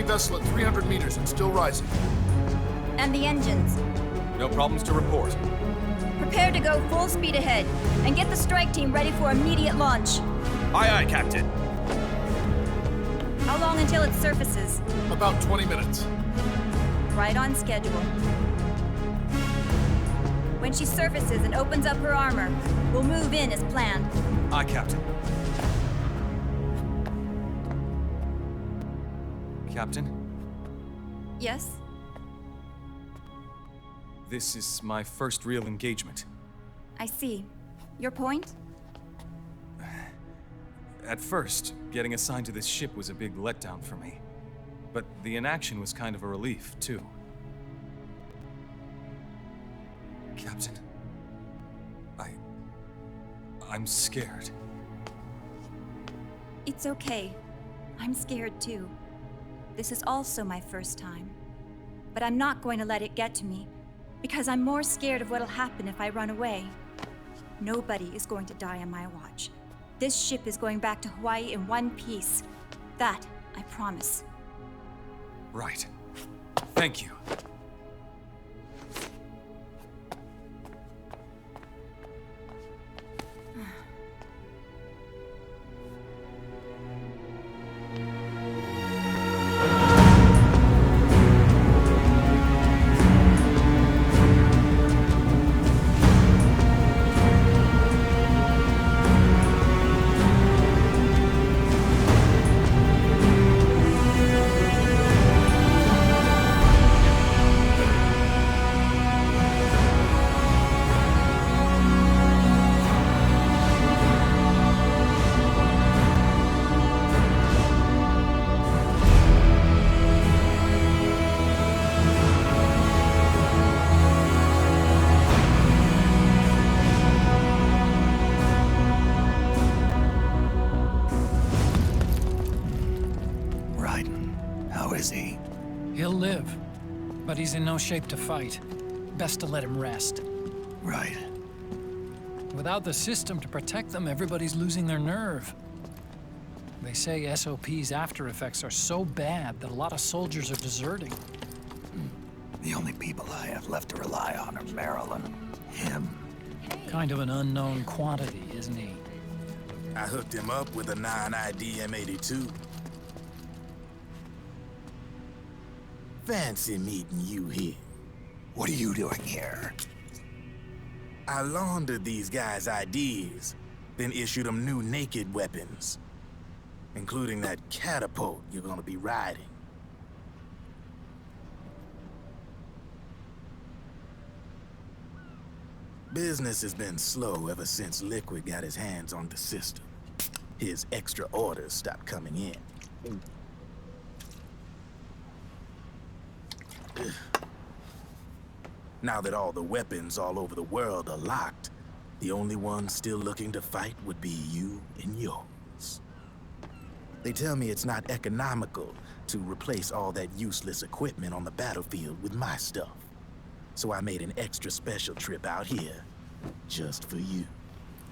Vessel at 300 meters and still rising. And the engines? No problems to report. Prepare to go full speed ahead, and get the strike team ready for immediate launch. Aye, aye, Captain. How long until it surfaces? About 20 minutes. Right on schedule. When she surfaces and opens up her armor, we'll move in as planned. Aye, Captain. Captain? Yes? This is my first real engagement. I see. Your point? At first, getting assigned to this ship was a big letdown for me. But the inaction was kind of a relief, too. Captain, I'm scared. It's okay. I'm scared too. This is also my first time. But I'm not going to let it get to me, because I'm more scared of what'll happen if I run away. Nobody is going to die on my watch. This ship is going back to Hawaii in one piece. That, I promise. Right. Thank you. He'll live, but he's in no shape to fight. Best to let him rest. Right. Without the system to protect them, everybody's losing their nerve. They say SOP's after effects are so bad that a lot of soldiers are deserting. The only people I have left to rely on are Marilyn, him. Kind of an unknown quantity, isn't he? I hooked him up with a non-ID M82. Fancy meeting you here. What are you doing here? I laundered these guys' IDs, then issued them new naked weapons, including that catapult you're gonna be riding. Business has been slow ever since Liquid got his hands on the system. His extra orders stopped coming in. Now that all the weapons all over the world are locked, the only ones still looking to fight would be you and yours. They tell me it's not economical to replace all that useless equipment on the battlefield with my stuff. So I made an extra special trip out here, just for you.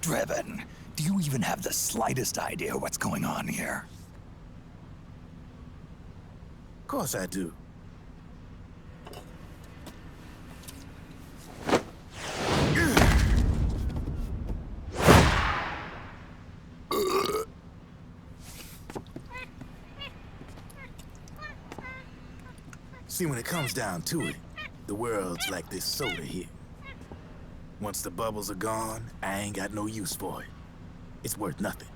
Driven, do you even have the slightest idea what's going on here? Of course I do. See, when it comes down to it, the world's like this soda here. Once the bubbles are gone, I ain't got no use for it. It's worth nothing.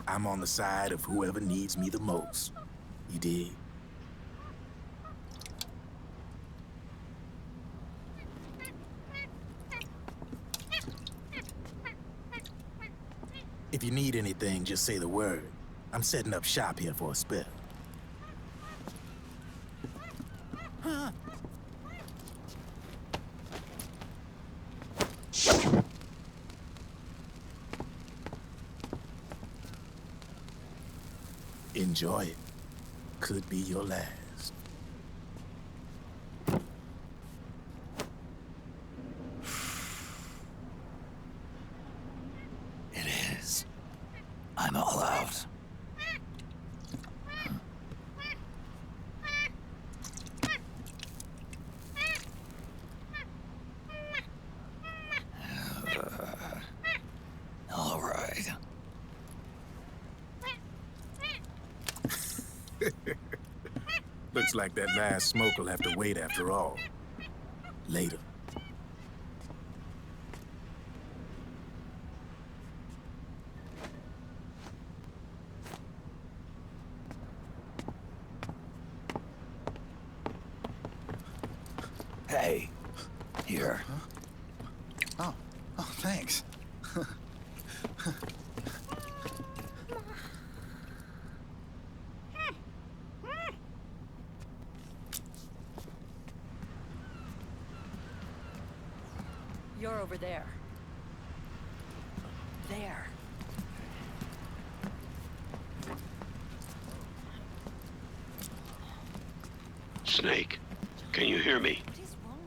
I'm on the side of whoever needs me the most. You dig? you need anything, just say the word. I'm setting up shop here for a spell. Enjoy it. Could be your last. It is. I'm all out. All right. Looks like that last smoke will have to wait after all. Later. Hey, here. Oh, thanks. You're over there. There. Snake, can you hear me?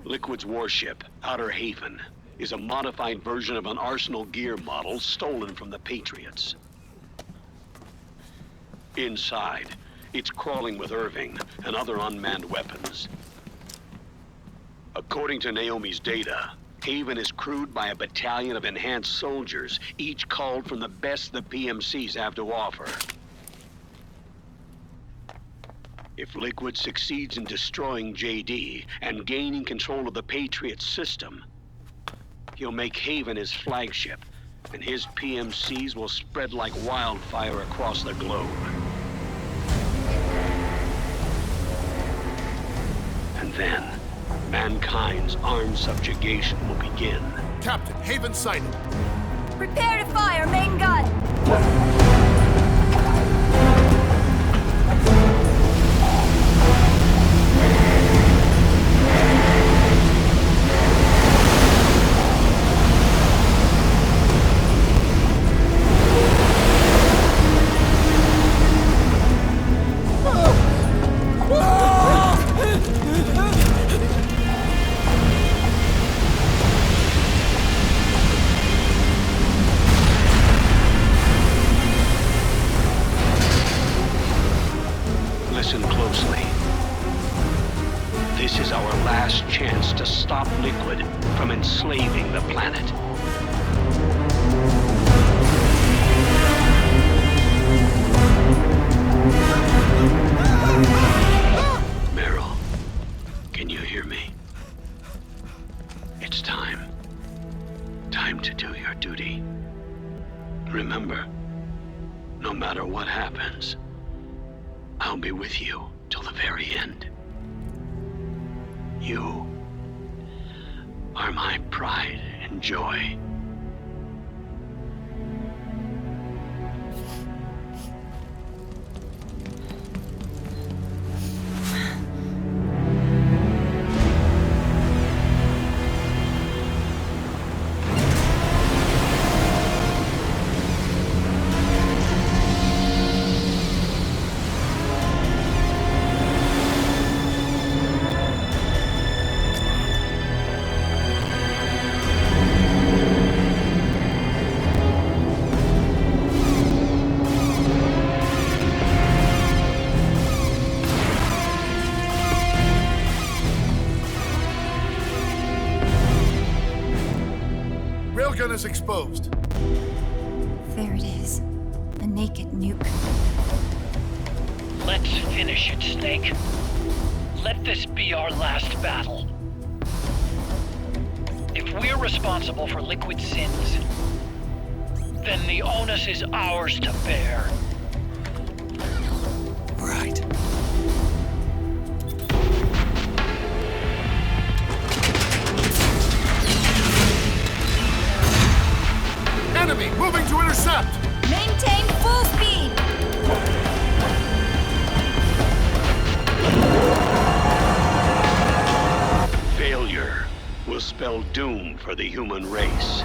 Liquid's warship, Outer Haven, is a modified version of an Arsenal gear model stolen from the Patriots. Inside, it's crawling with Irving and other unmanned weapons. According to Naomi's data, Haven is crewed by a battalion of enhanced soldiers, each culled from the best the PMCs have to offer. If Liquid succeeds in destroying JD and gaining control of the Patriots system, he'll make Haven his flagship, and his PMCs will spread like wildfire across the globe. And then, mankind's armed subjugation will begin. Captain, Haven sighted. Prepare to fire, main gun! Listen closely. This is our last chance to stop Liquid from enslaving the planet. Meryl, can you hear me? It's time. Time to do your duty. Remember, no matter what happens, I'll be with you till the very end. You are my pride and joy. Railgun is exposed. There it is. A naked nuke. Let's finish it, Snake. Let this be our last battle. If we're responsible for Liquid's sins, then the onus is ours to bear. Right. Enemy moving to intercept. Main spell doom for the human race.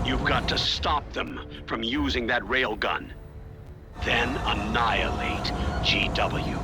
You've got to stop them from using that railgun. Then annihilate GW.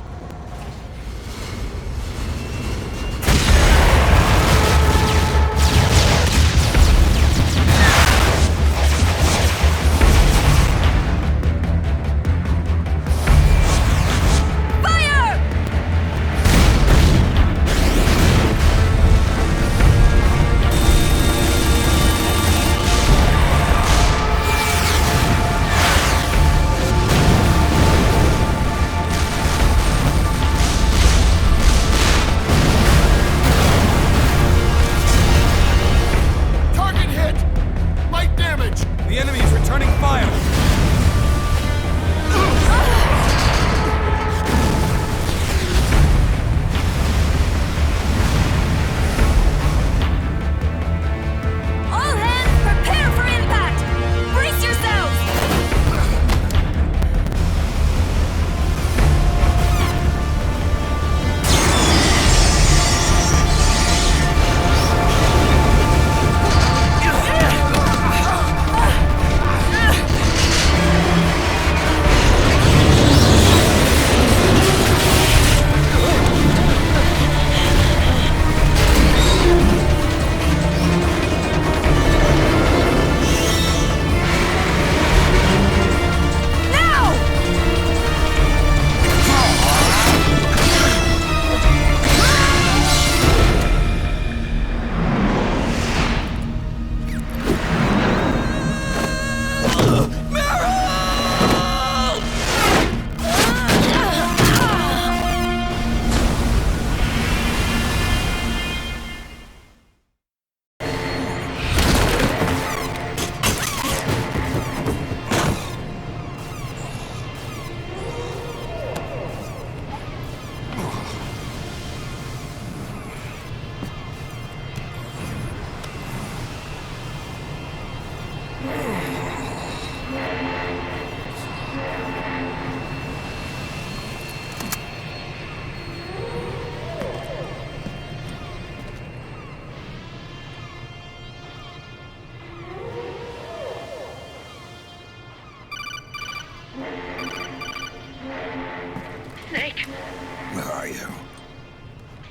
Where are you?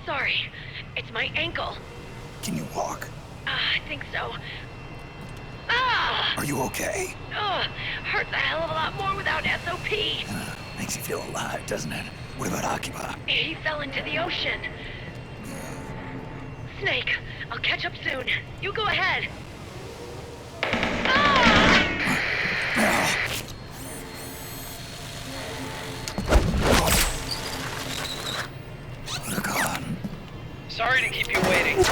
Sorry, it's my ankle. Can you walk? I think so. Ah! Are you okay? Hurts a hell of a lot more without SOP. Makes you feel alive, doesn't it? What about Occupy? He fell into the ocean. Snake, I'll catch up soon. You go ahead. They're gone. Sorry to keep you waiting.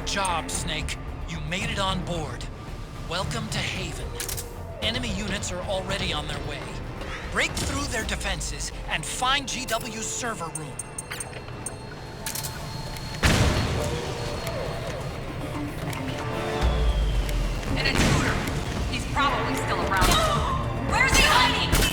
Good job, Snake. You made it on board. Welcome to Haven. Enemy units are already on their way. Break through their defenses and find GW's server room. An intruder. He's probably still around. Where's he hiding?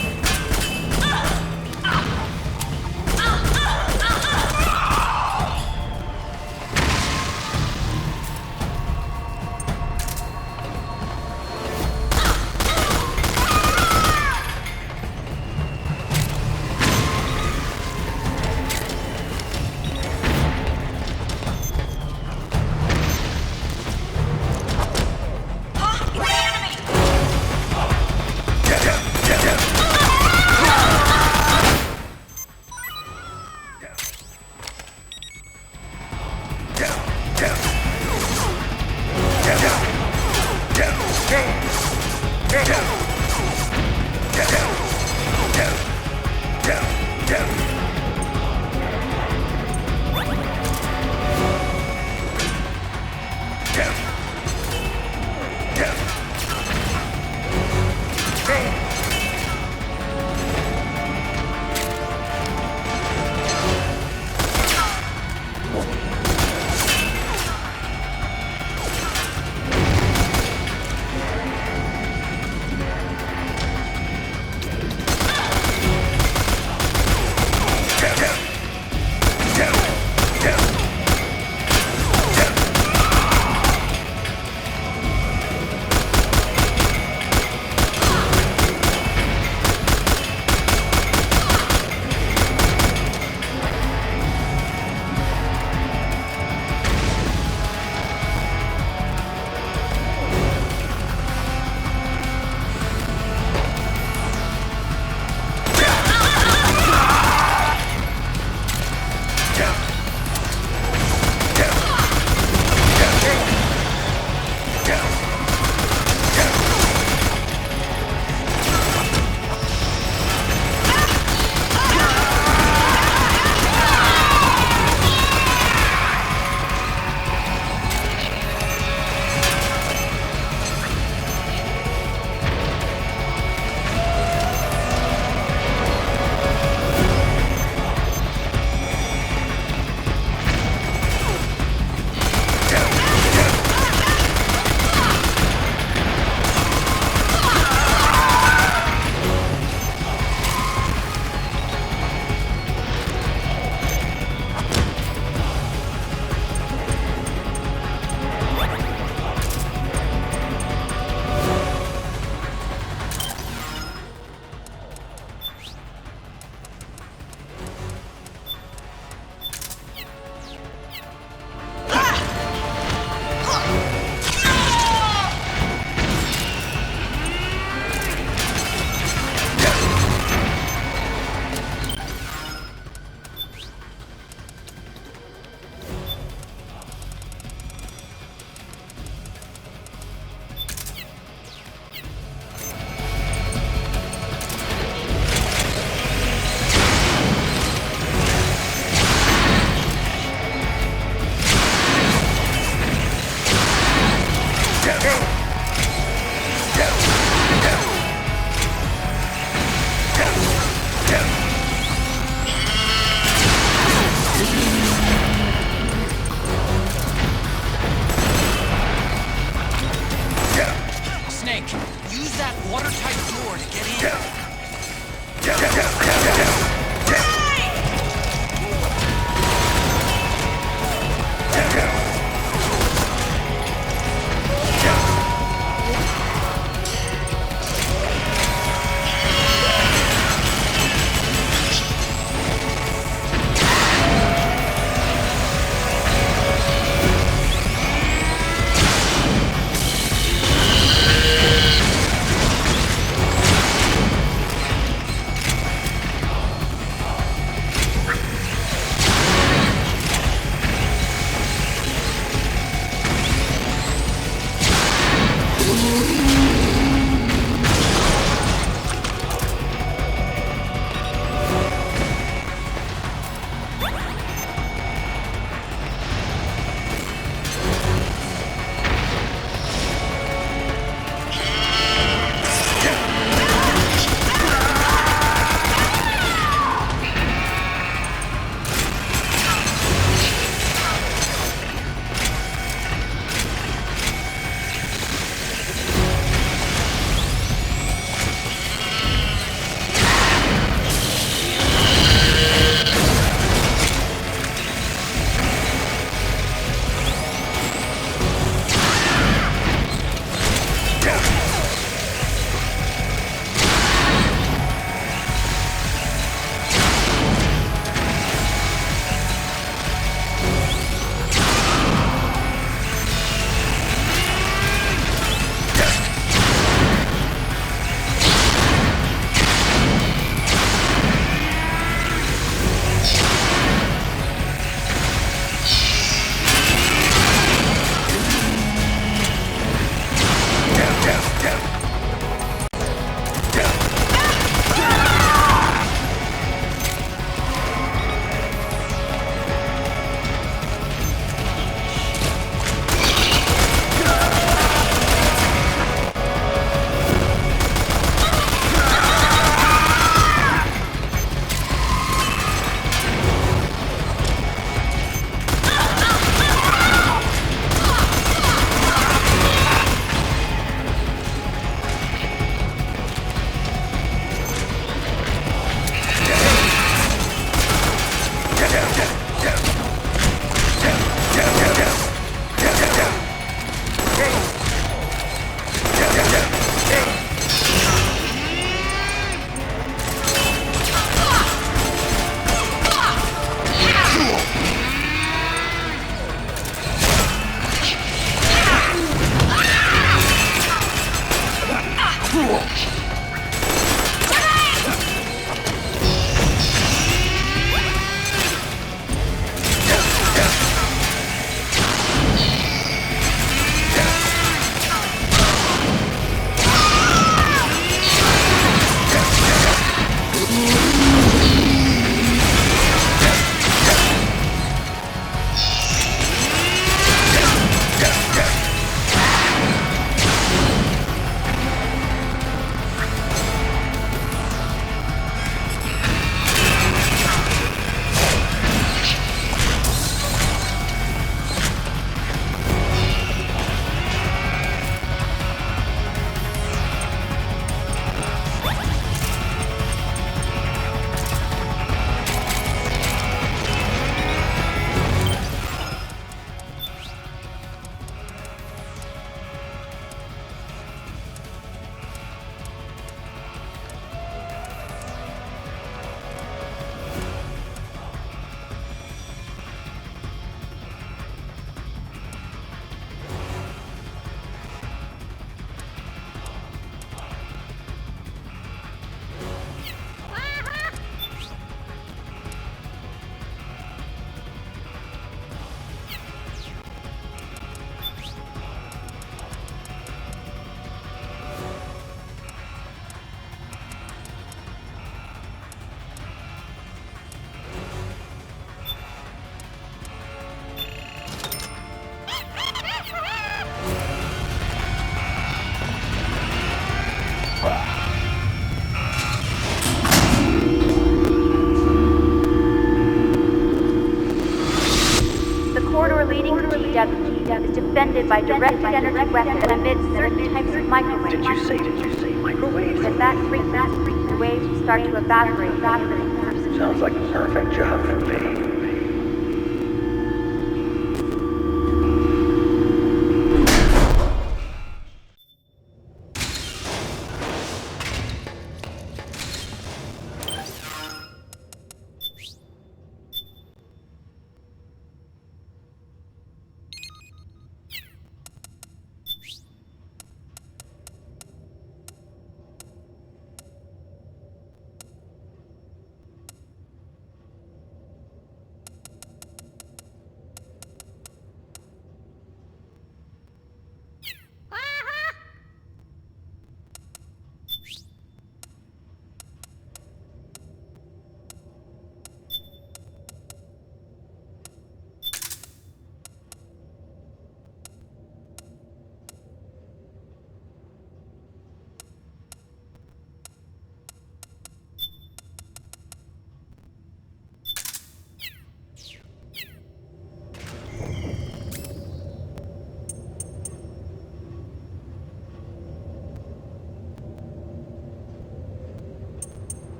is defended by directed energy weapons that emit certain types of microwaves. Did you say microwaves? If that freaks, the waves will start to evaporate. Sounds like a perfect job for me.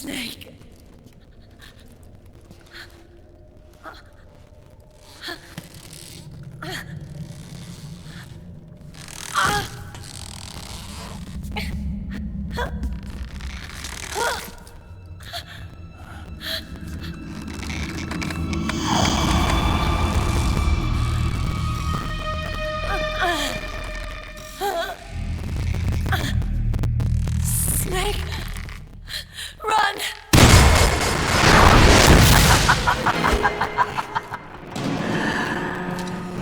Snake. Snake, run!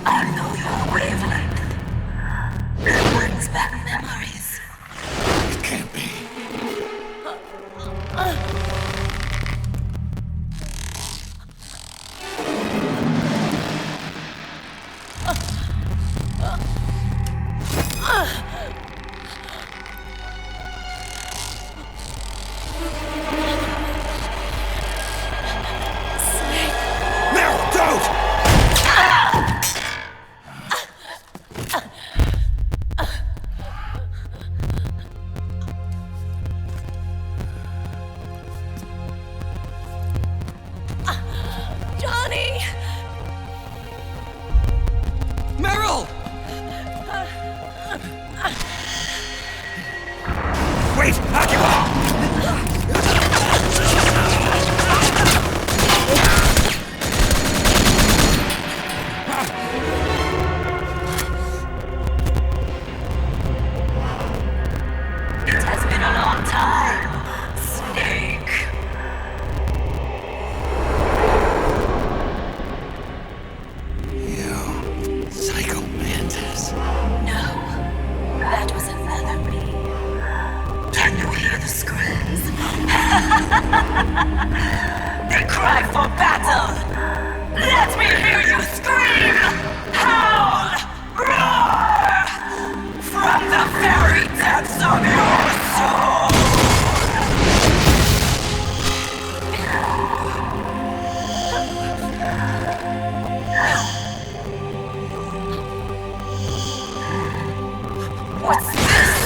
I know your wavelength. It brings back memories. It can't be. Johnny! Meryl! Wait! Occupy! It has been a long time, Snake. You psycho mantis. No, that was another me. Can you hear the screams? They cry for battle. Let me hear you scream! Howl! Roar! From the very depths of your soul! What's this?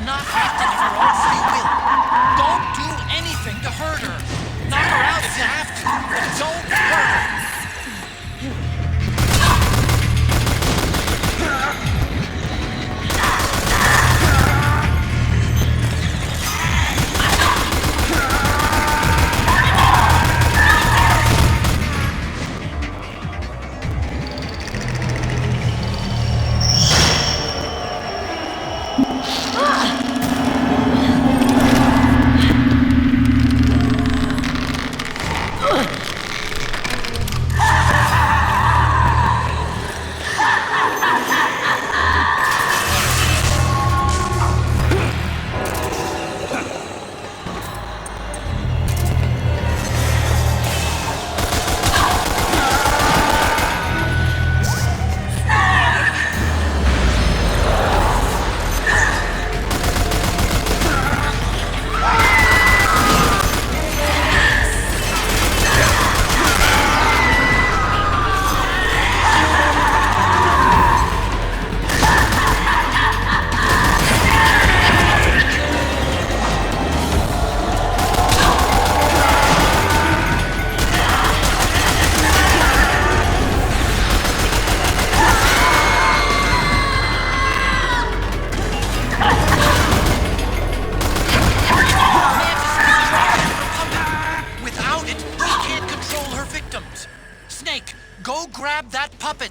not acting of her own free will. Don't do anything to hurt her. Knock her out if you have to, but don't hurt her. Go grab that puppet!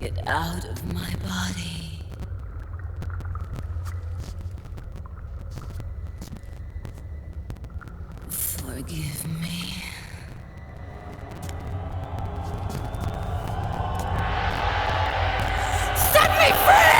Get out of my body. Forgive me. Set me free!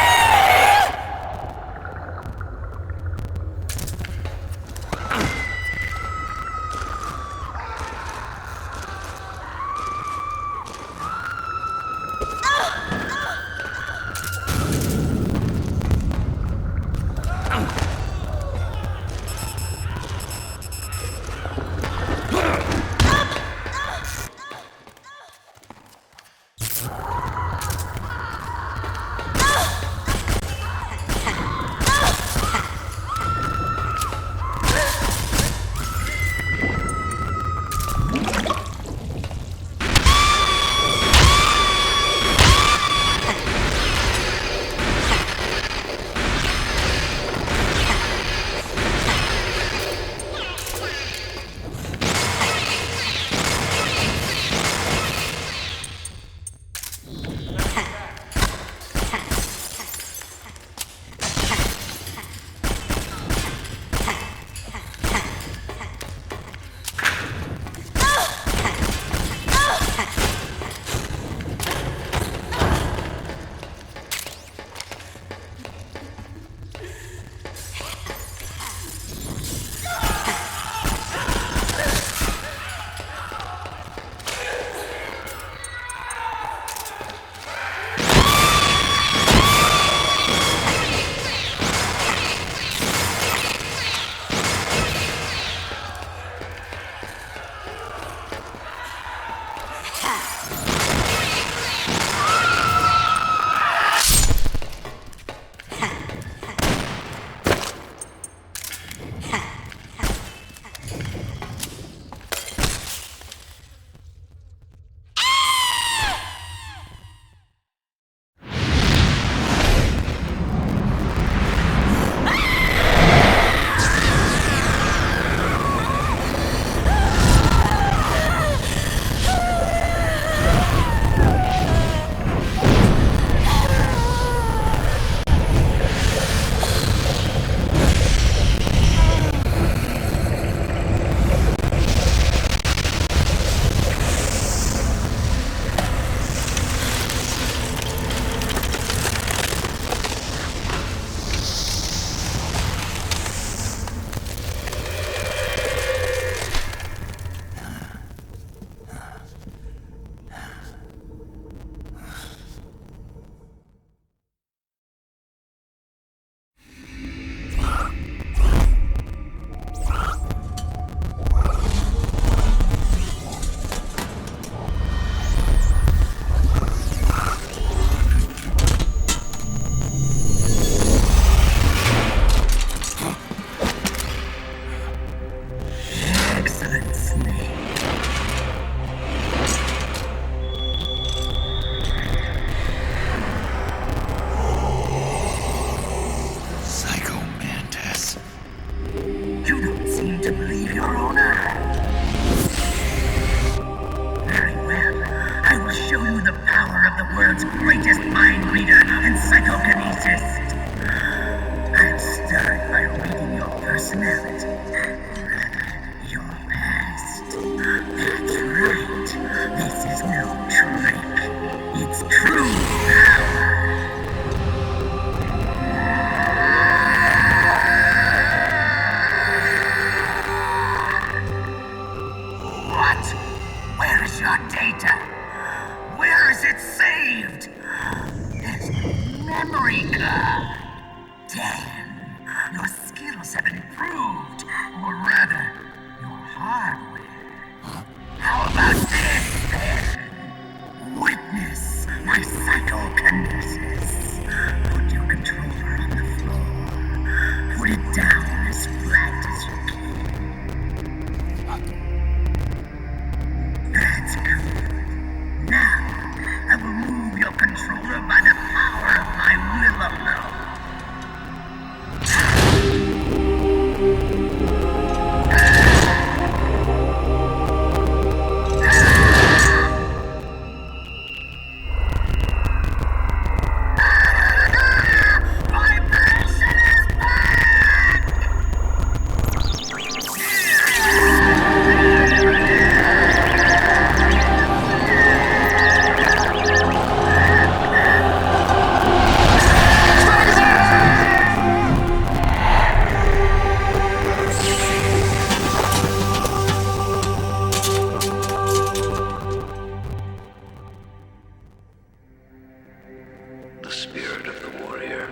The spirit of the warrior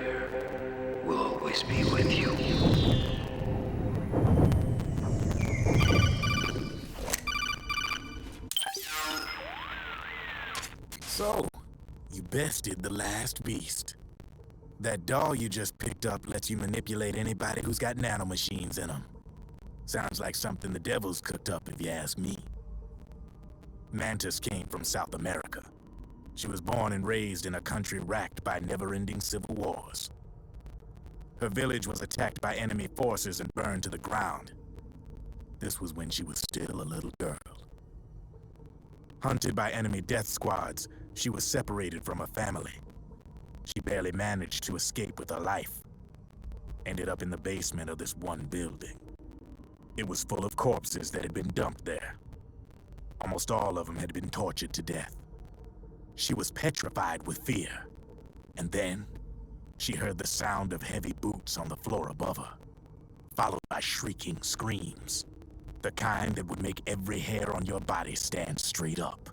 will always be with you. So, you bested the last beast. That doll you just picked up lets you manipulate anybody who's got nanomachines in them. Sounds like something the devil's cooked up, if you ask me. Mantis came from South America. She was born and raised in a country racked by never-ending civil wars. Her village was attacked by enemy forces and burned to the ground. This was when she was still a little girl. Hunted by enemy death squads, she was separated from her family. She barely managed to escape with her life. Ended up in the basement of this one building. It was full of corpses that had been dumped there. Almost all of them had been tortured to death. She was petrified with fear. And then, she heard the sound of heavy boots on the floor above her, followed by shrieking screams. The kind that would make every hair on your body stand straight up.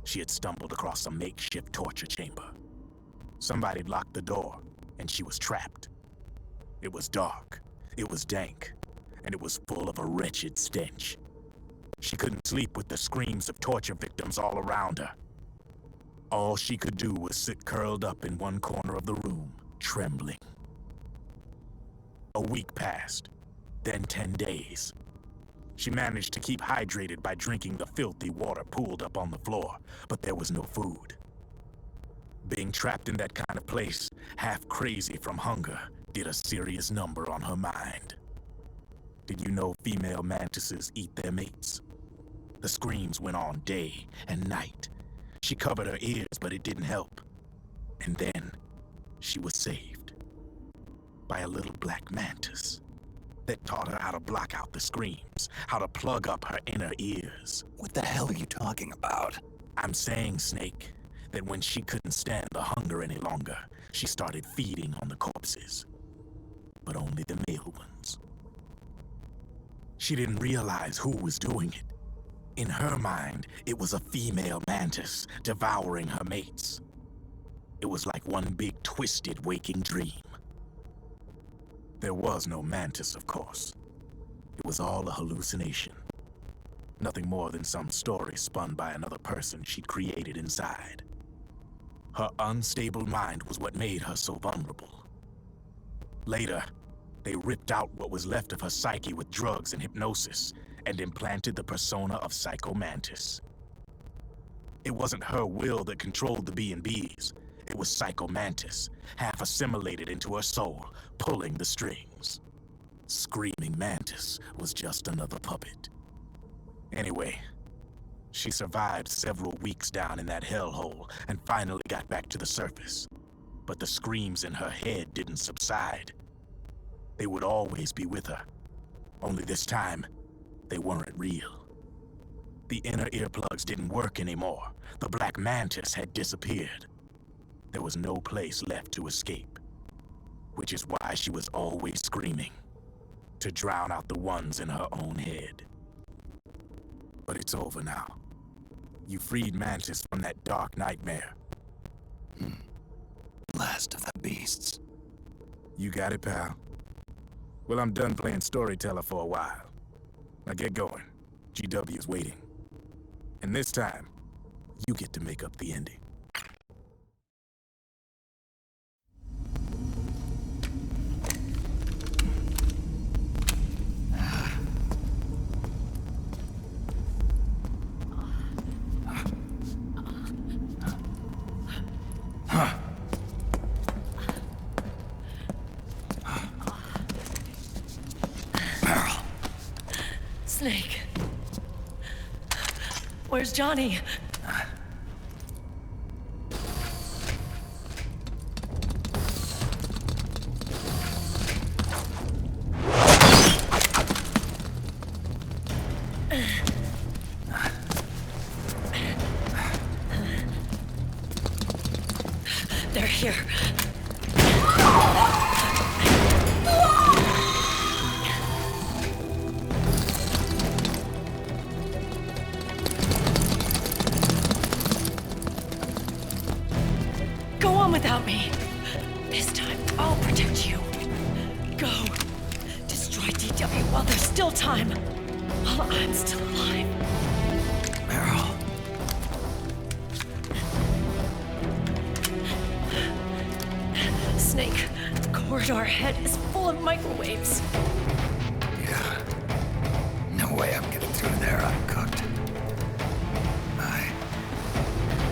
She had stumbled across a makeshift torture chamber. Somebody'd locked the door, and she was trapped. It was dark, it was dank, and it was full of a wretched stench. She couldn't sleep with the screams of torture victims all around her. All she could do was sit curled up in one corner of the room, trembling. A week passed, then 10 days. She managed to keep hydrated by drinking the filthy water pooled up on the floor, but there was no food. Being trapped in that kind of place, half crazy from hunger, did a serious number on her mind. Did you know female mantises eat their mates? The screams went on day and night. She covered her ears, but it didn't help. And then, she was saved. By a little black mantis that taught her how to block out the screams, how to plug up her inner ears. What the hell are you talking about? I'm saying, Snake, that when she couldn't stand the hunger any longer, she started feeding on the corpses. But only the male ones. She didn't realize who was doing it. In her mind, it was a female mantis devouring her mates. It was like one big twisted waking dream. There was no mantis, of course. It was all a hallucination. Nothing more than some story spun by another person she'd created inside. Her unstable mind was what made her so vulnerable. Later, they ripped out what was left of her psyche with drugs and hypnosis and implanted the persona of Psycho Mantis. It wasn't her will that controlled the B&Bs. It was Psycho Mantis, half assimilated into her soul, pulling the strings. Screaming Mantis was just another puppet. Anyway, she survived several weeks down in that hellhole and finally got back to the surface. But the screams in her head didn't subside. They would always be with her. Only this time, they weren't real. The inner earplugs didn't work anymore. The black mantis had disappeared. There was no place left to escape. Which is why she was always screaming. To drown out the ones in her own head. But it's over now. You freed Mantis from that dark nightmare. Last of the beasts. You got it, pal. Well, I'm done playing storyteller for a while. Now get going. GW's waiting. And this time, you get to make up the ending. Snake. Where's Johnny? They're here. Go without me. This time, I'll protect you. Go. Destroy DW while there's still time. While I'm still alive. Meryl. Snake, the corridor ahead is full of microwaves. Yeah. No way I'm getting through there uncooked.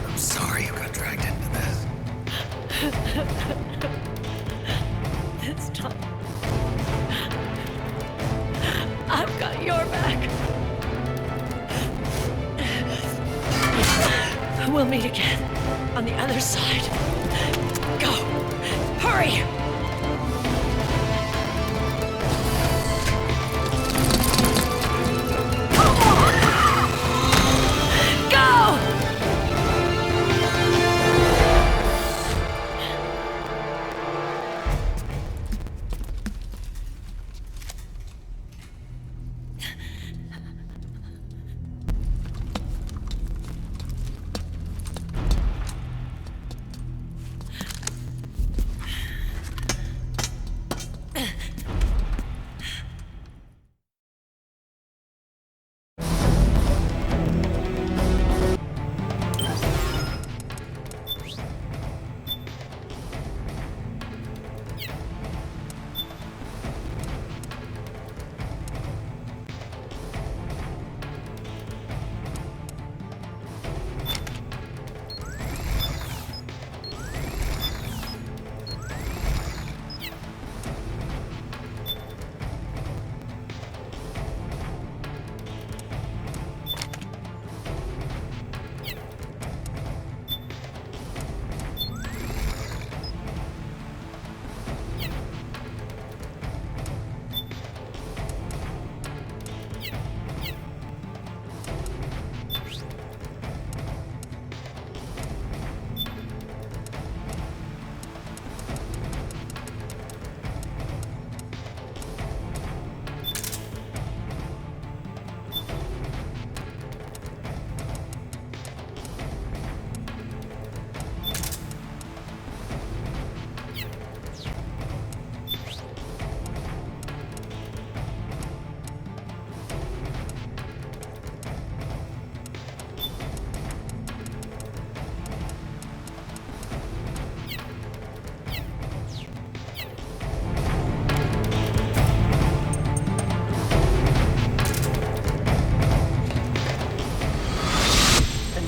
I'm sorry you got dragged into this. This time, I've got your back. We'll meet again on the other side. Go! Hurry!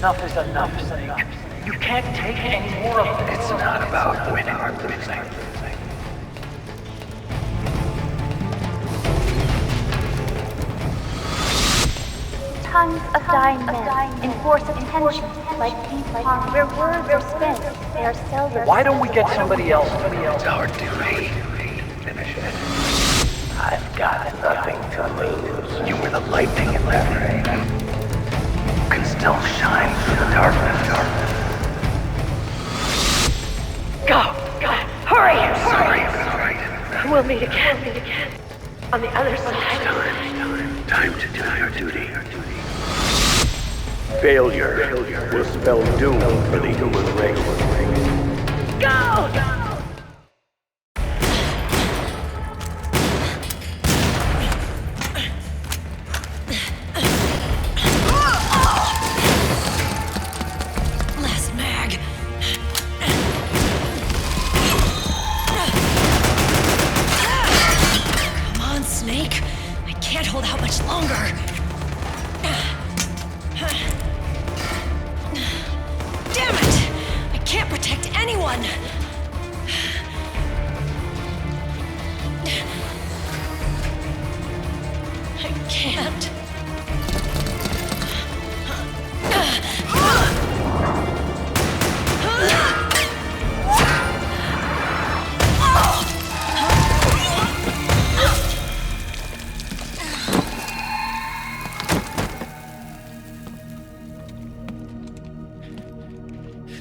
Enough is enough, Snake. You can't take any more of this. It's not about winning or losing. Tons of dying men enforce attention like ping pong where words are spent. They are seldom. Why don't we get somebody else to be else? It's our duty. Finish it. I've got nothing to lose. You were the lightning in that rain. You can still shine through the darkness. Go! Hurry! Sorry, that's right. We'll meet again. On the other side. Time to do your duty. Failure will spell doom for the human race. Go!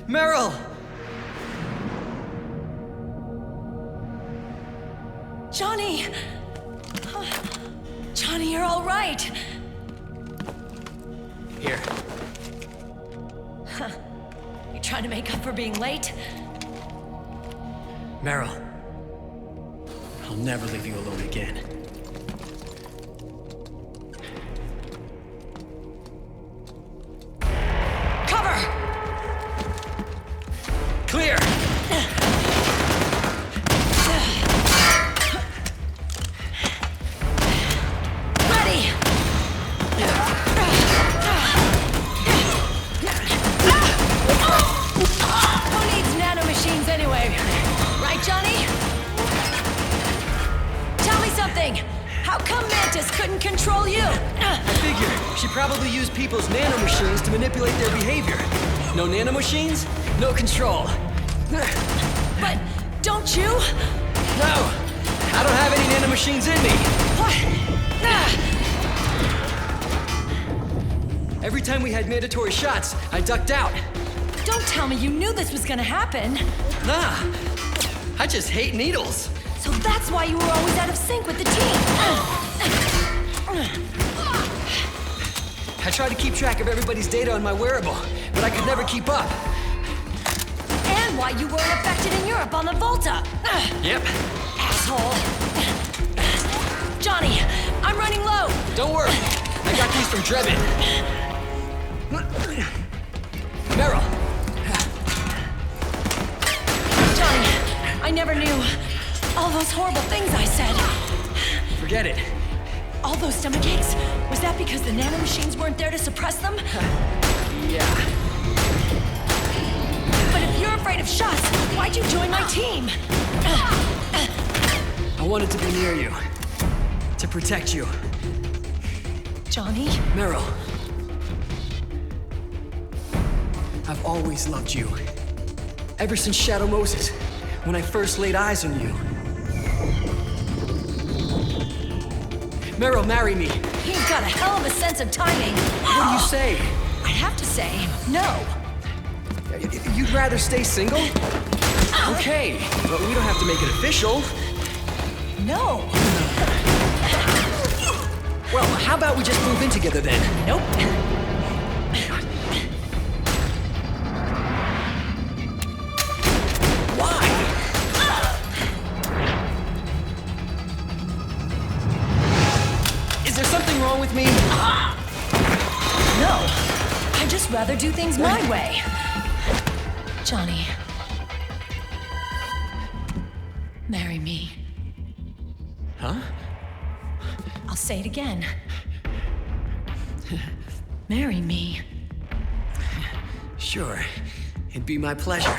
Meryl! Johnny! Johnny, you're all right. Here. Huh. You trying to make up for being late? Meryl, I'll never leave you alone again. Cover! Clear! Ready! Who needs nanomachines anyway? Right, Johnny? Tell me something! How come Mantis couldn't control you? I figure she probably used people's nanomachines to manipulate their behavior. No nanomachines, no control. But don't you? No! I don't have any nanomachines in me! What? Every time we had mandatory shots, I ducked out. Don't tell me you knew this was gonna happen. Nah, I just hate needles. So that's why you were always out of sync with the team. I tried to keep track of everybody's data on my wearable, but I could never keep up. And why you weren't affected in Europe on the Volta. Yep. Asshole. Johnny, I'm running low. Don't worry, I got these from Drebin. Meryl. Johnny, I never knew. All those horrible things I said. Forget it. All those stomach aches, was that because the nanomachines weren't there to suppress them? Yeah. But if you're afraid of shots, why'd you join my team? I wanted to be near you. To protect you. Johnny? Meryl. I've always loved you. Ever since Shadow Moses, when I first laid eyes on you. Meryl, marry me. You've got a hell of a sense of timing. What do you say? I'd have to say no. You'd rather stay single? Okay, but we don't have to make it official. No. Well, how about we just move in together then? Nope. Why? Is there something wrong with me? No. I'd just rather do things my way. Johnny. Marry me. Huh? I'll say it again. Marry me. Sure. It'd be my pleasure.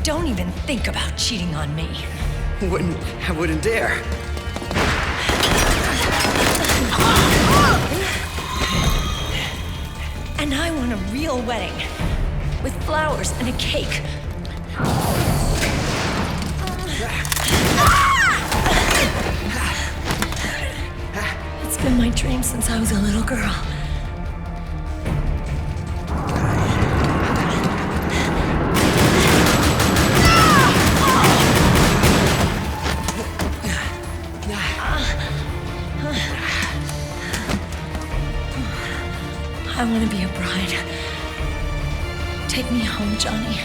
Don't even think about cheating on me. I wouldn't dare. And I want a real wedding. With flowers and a cake. It's been my dream since I was a little girl. I want to be a bride. Take me home, Johnny.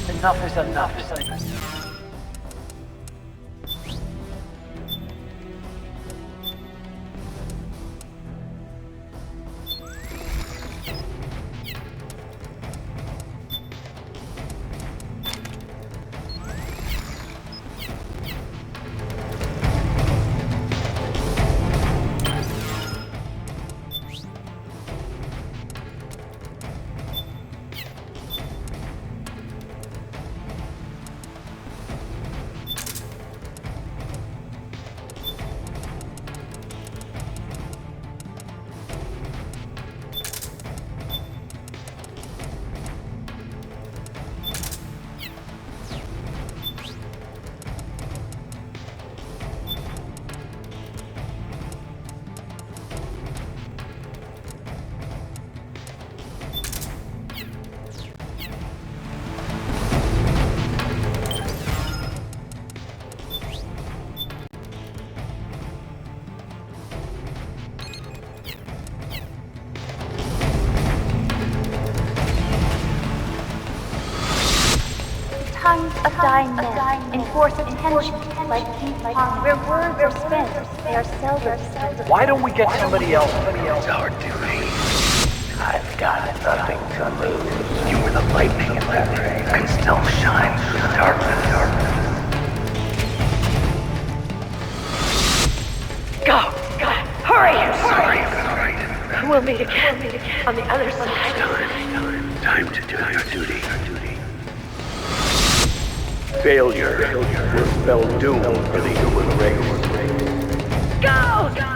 Enough is enough. dying men enforce attention like ping pong, where words are spent, they are seldom. Why don't we get somebody else? It's our duty. I've got nothing to lose. You were the lightning in that rain. Can still shine through the darkness. Go! Hurry! Sorry, all right. We'll meet again on the other side. Time to do your duty. Failure will spell doom for the human race. Go!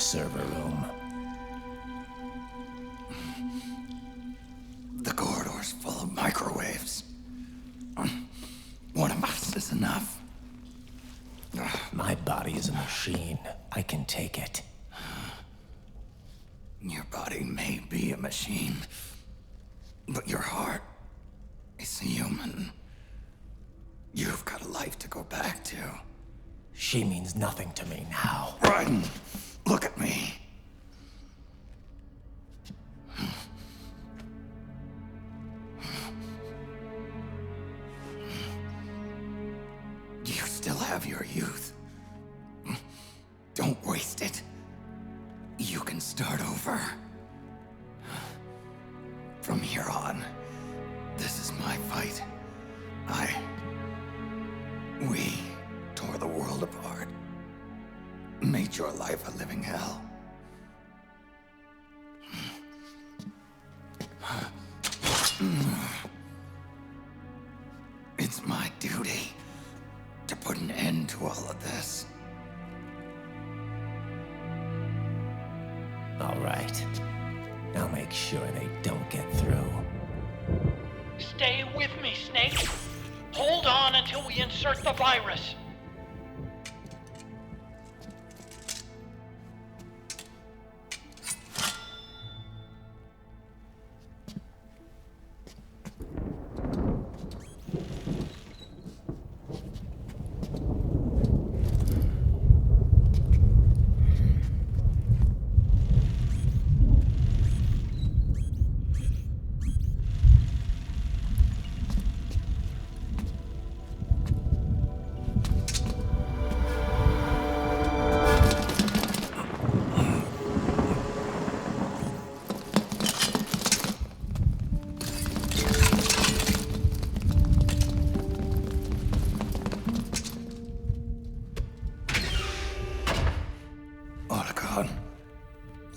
server room. The corridor's full of microwaves. One of us is enough. My machine. I can take it. Your body may be a machine, but your heart is human. You've got a life to go back to. She means nothing to me now. Raiden, look at me. You still have your youth. Don't waste it. You can start over. From here on, this is my fight. We tore the world apart. Made your life a living hell. It's my duty to put an end to all of this. All right. I'll make sure they don't get through. Stay with me, Snake. Hold on until we insert the virus.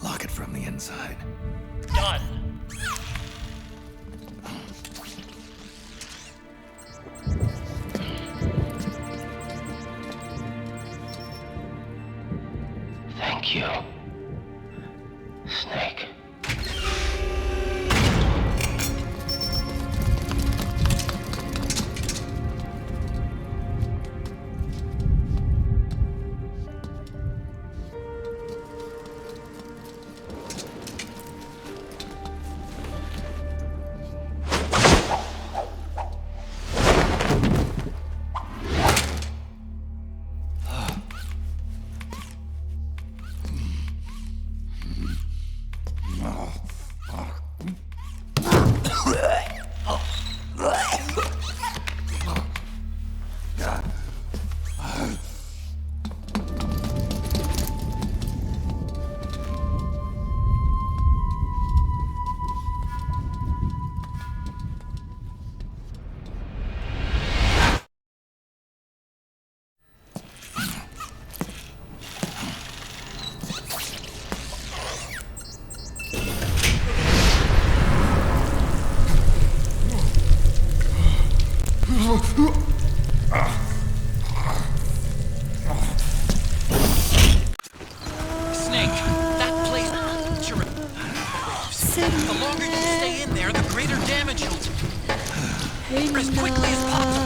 Lock it from the inside. Done. Thank you, Snake. Snake, that place... The longer you stay in there, the greater damage you'll do. As quickly as possible.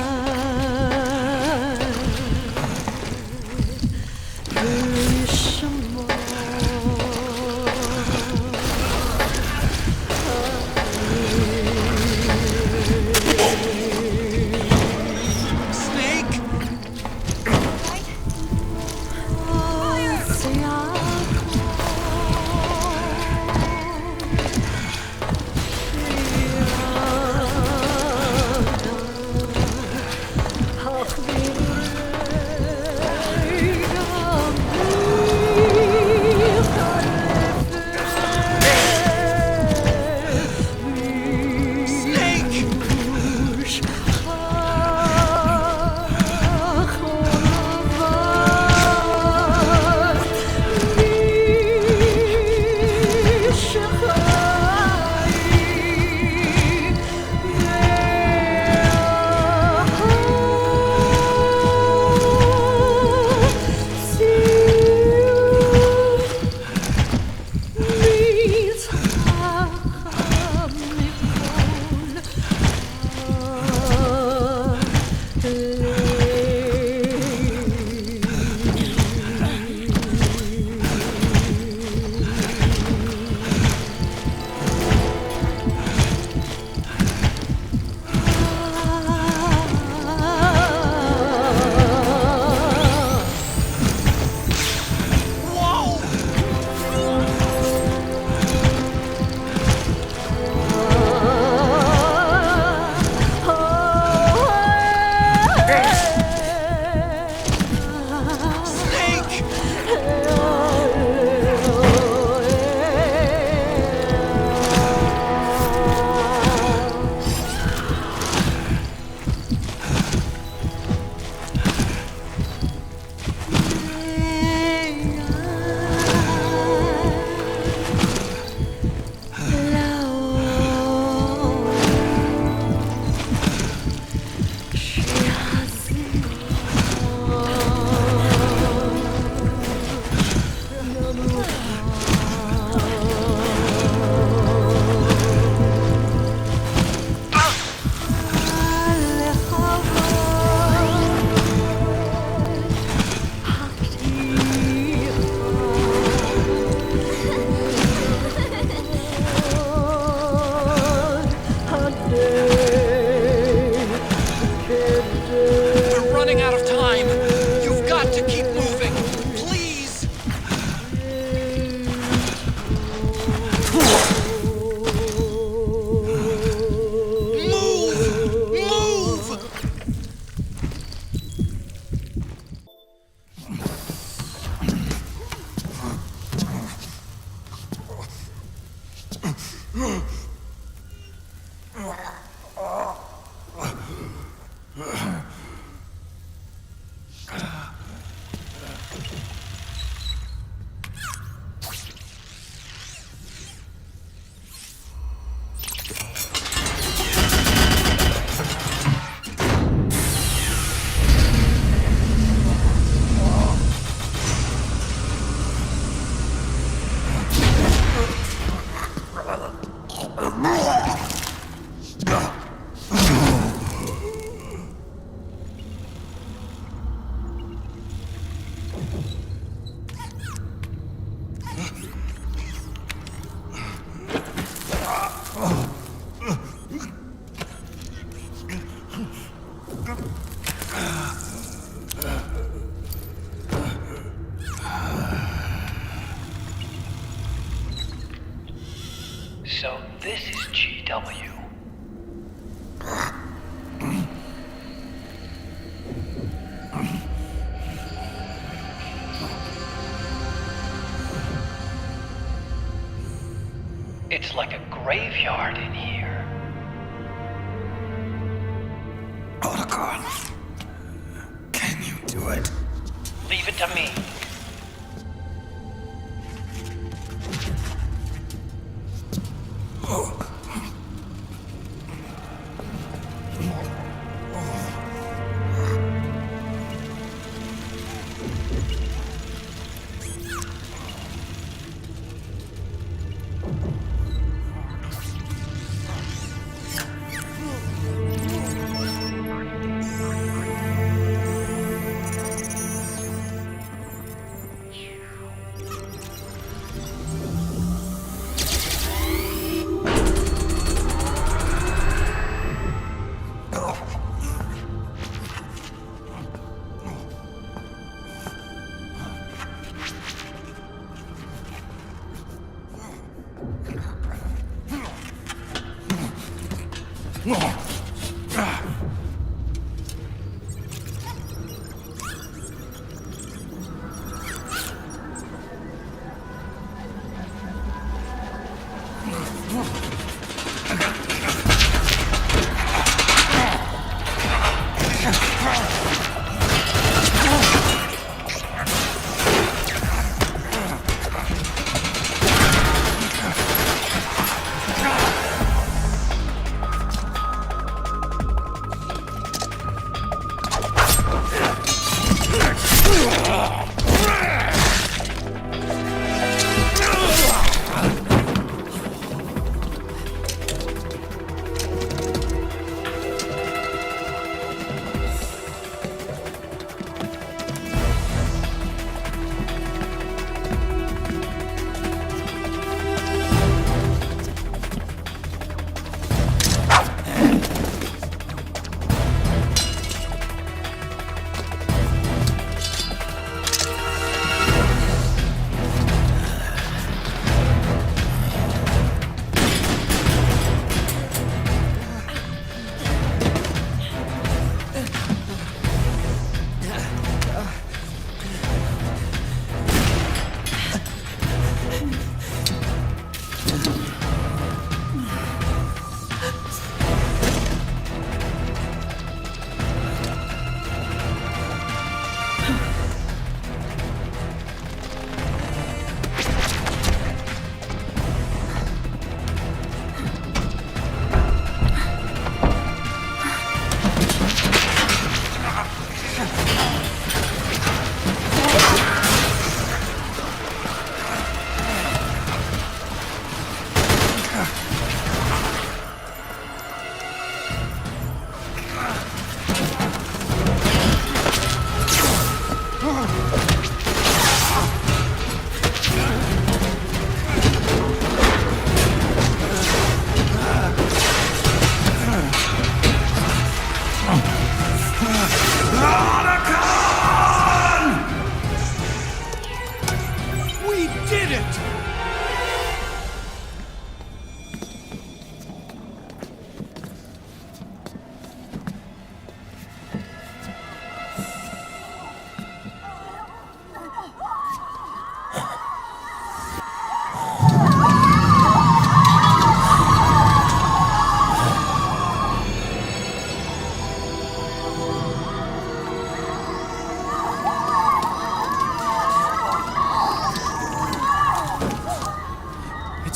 So this is GW. It's like a graveyard in here. Protocol. Can you do it? Leave it to me.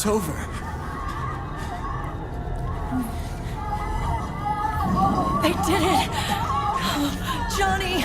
It's over. They did it! Johnny!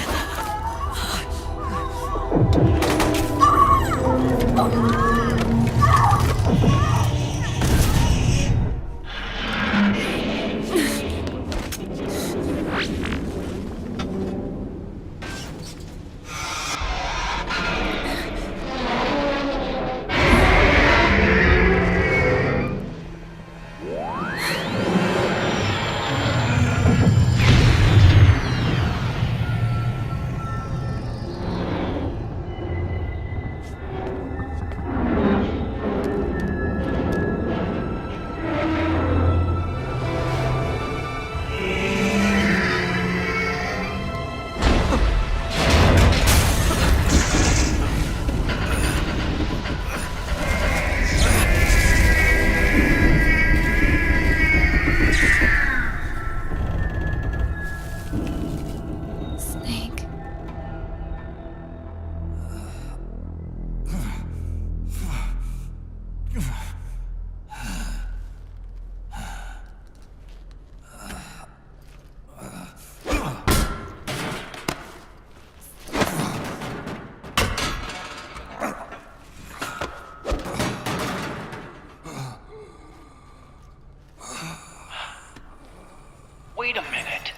Wait a minute.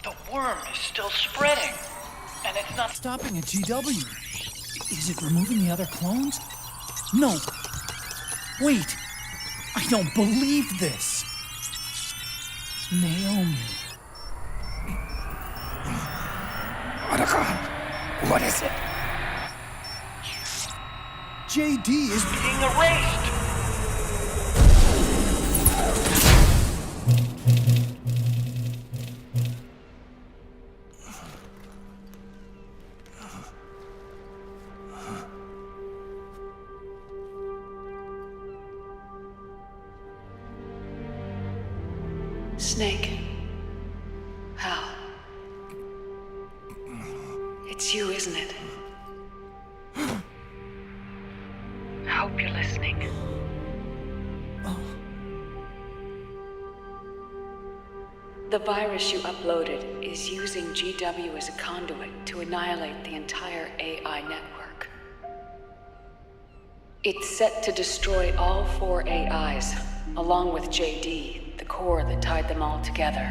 The worm is still spreading. And it's not stopping at GW. Is it removing the other clones? No. Wait. I don't believe this. Naomi. What is it? JD is being erased. Snake. Hal. It's you, isn't it? I hope you're listening. The virus you uploaded is using GW as a conduit to annihilate the entire AI network. It's set to destroy all 4 AIs, along with JD, the core that tied them all together.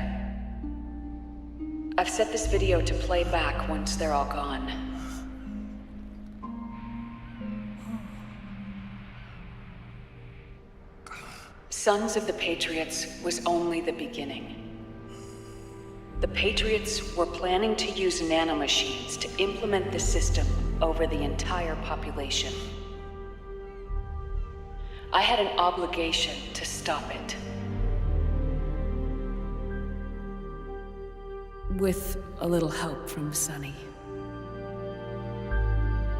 I've set this video to play back once they're all gone. Sons of the Patriots was only the beginning. The Patriots were planning to use nanomachines to implement the system over the entire population. I had an obligation to stop it. With a little help from Sunny.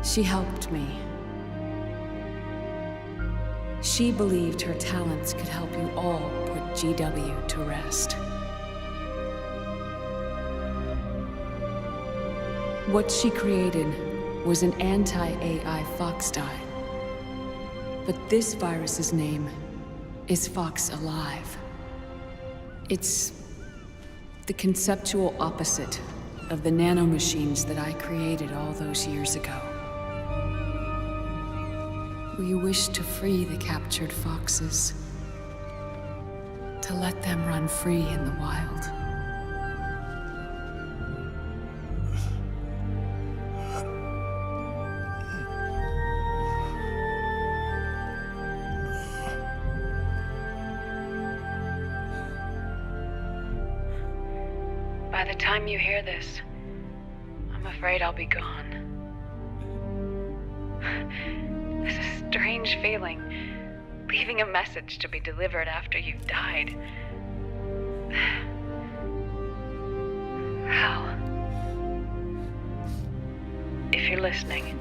She helped me. She believed her talents could help you all put GW to rest. What she created was an anti-AI Fox dye. But this virus's name is Fox Alive. It's the conceptual opposite of the nanomachines that I created all those years ago. We wish to free the captured foxes, to let them run free in the wild. By the time you hear this, I'm afraid I'll be gone. It's a strange feeling, leaving a message to be delivered after you've died. Hal, if you're listening,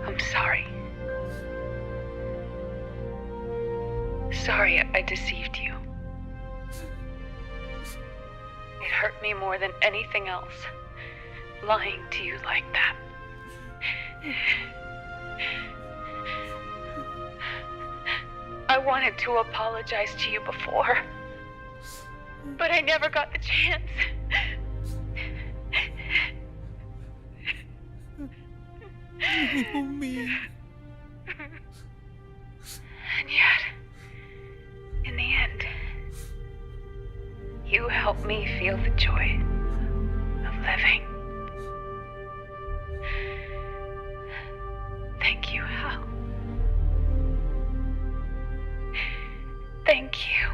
I'm sorry. Sorry I deceived you. It hurt me more than anything else, lying to you like that. I wanted to apologize to you before, but I never got the chance. Oh, me. And yet, in the end, you helped me feel the joy of living. Thank you, Hal. Thank you.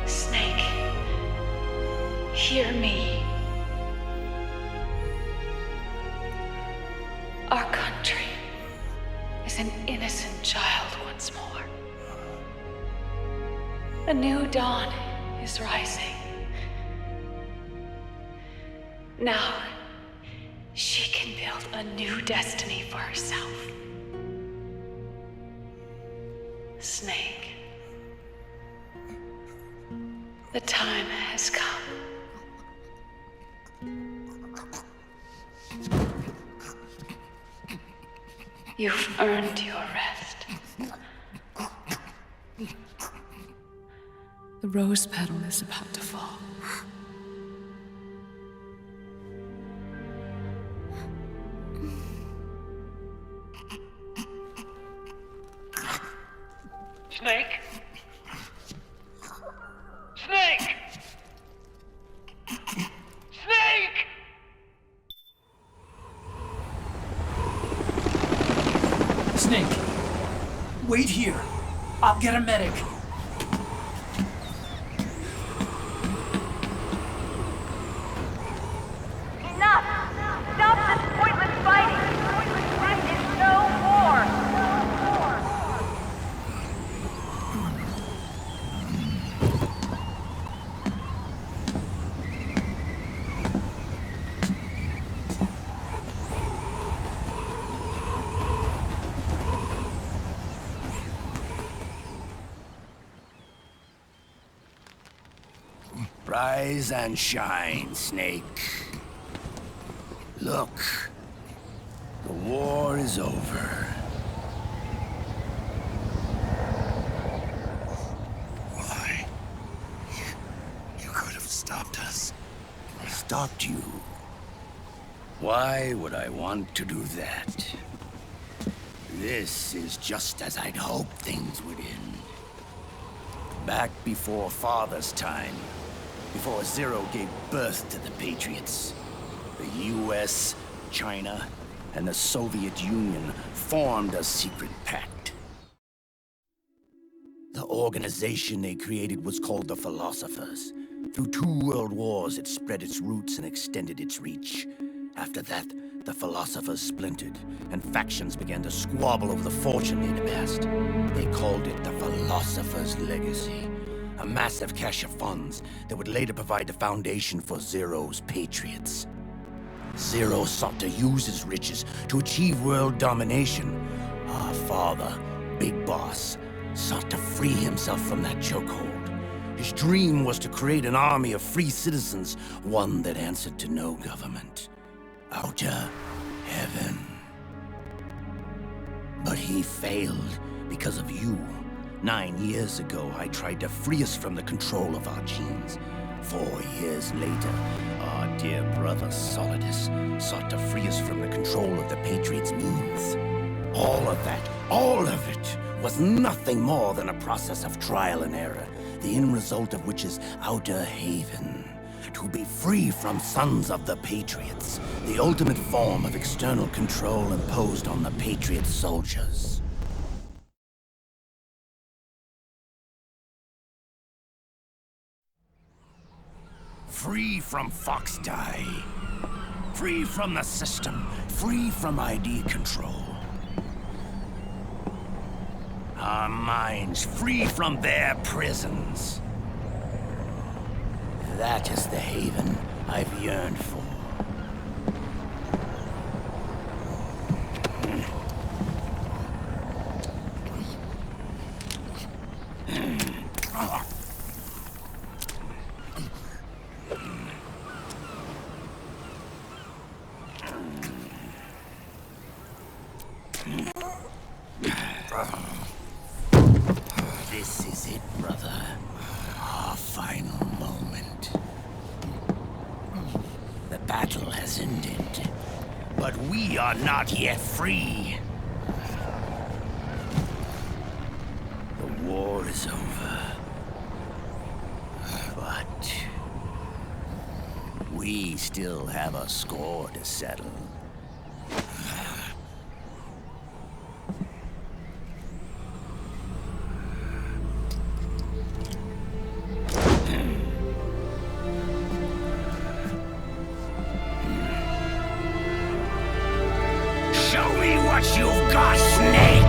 Snake, hear me. Our country is an innocent child once more. A new dawn is rising. Now, she can build a new destiny for herself. Snake, the time has come. You've earned your rest. The rose petal is about to fall. Snake? Snake! Snake! Snake, wait here. I'll get a medic. Enough! Stop this pointless fighting! This is no war! Rise and shine, Snake. Look, the war is over. Why? You could have stopped us. Stopped you? Why would I want to do that? This is just as I'd hoped things would end. Back before Father's time, before Zero gave birth to the Patriots, the US, China, and the Soviet Union formed a secret pact. The organization they created was called the Philosophers. Through 2 world wars, it spread its roots and extended its reach. After that, the Philosophers splintered, and factions began to squabble over the fortune they'd amassed. They called it the Philosopher's Legacy, a massive cache of funds that would later provide the foundation for Zero's Patriots. Zero sought to use his riches to achieve world domination. Our father, Big Boss, sought to free himself from that chokehold. His dream was to create an army of free citizens, one that answered to no government. Outer heaven. But he failed because of you. 9 years ago, I tried to free us from the control of our genes. 4 years later, our dear brother Solidus sought to free us from the control of the Patriots' means. All of it, was nothing more than a process of trial and error, the end result of which is Outer Haven. To be free from sons of the Patriots, the ultimate form of external control imposed on the Patriot soldiers. Free from Fox Die. Free from the system. Free from ID control. Our minds free from their prisons. That is the haven I've yearned for. This is it, brother. Our final moment. The battle has ended, but we are not yet free. The war is over, but we still have a score to settle. You've got, Snake!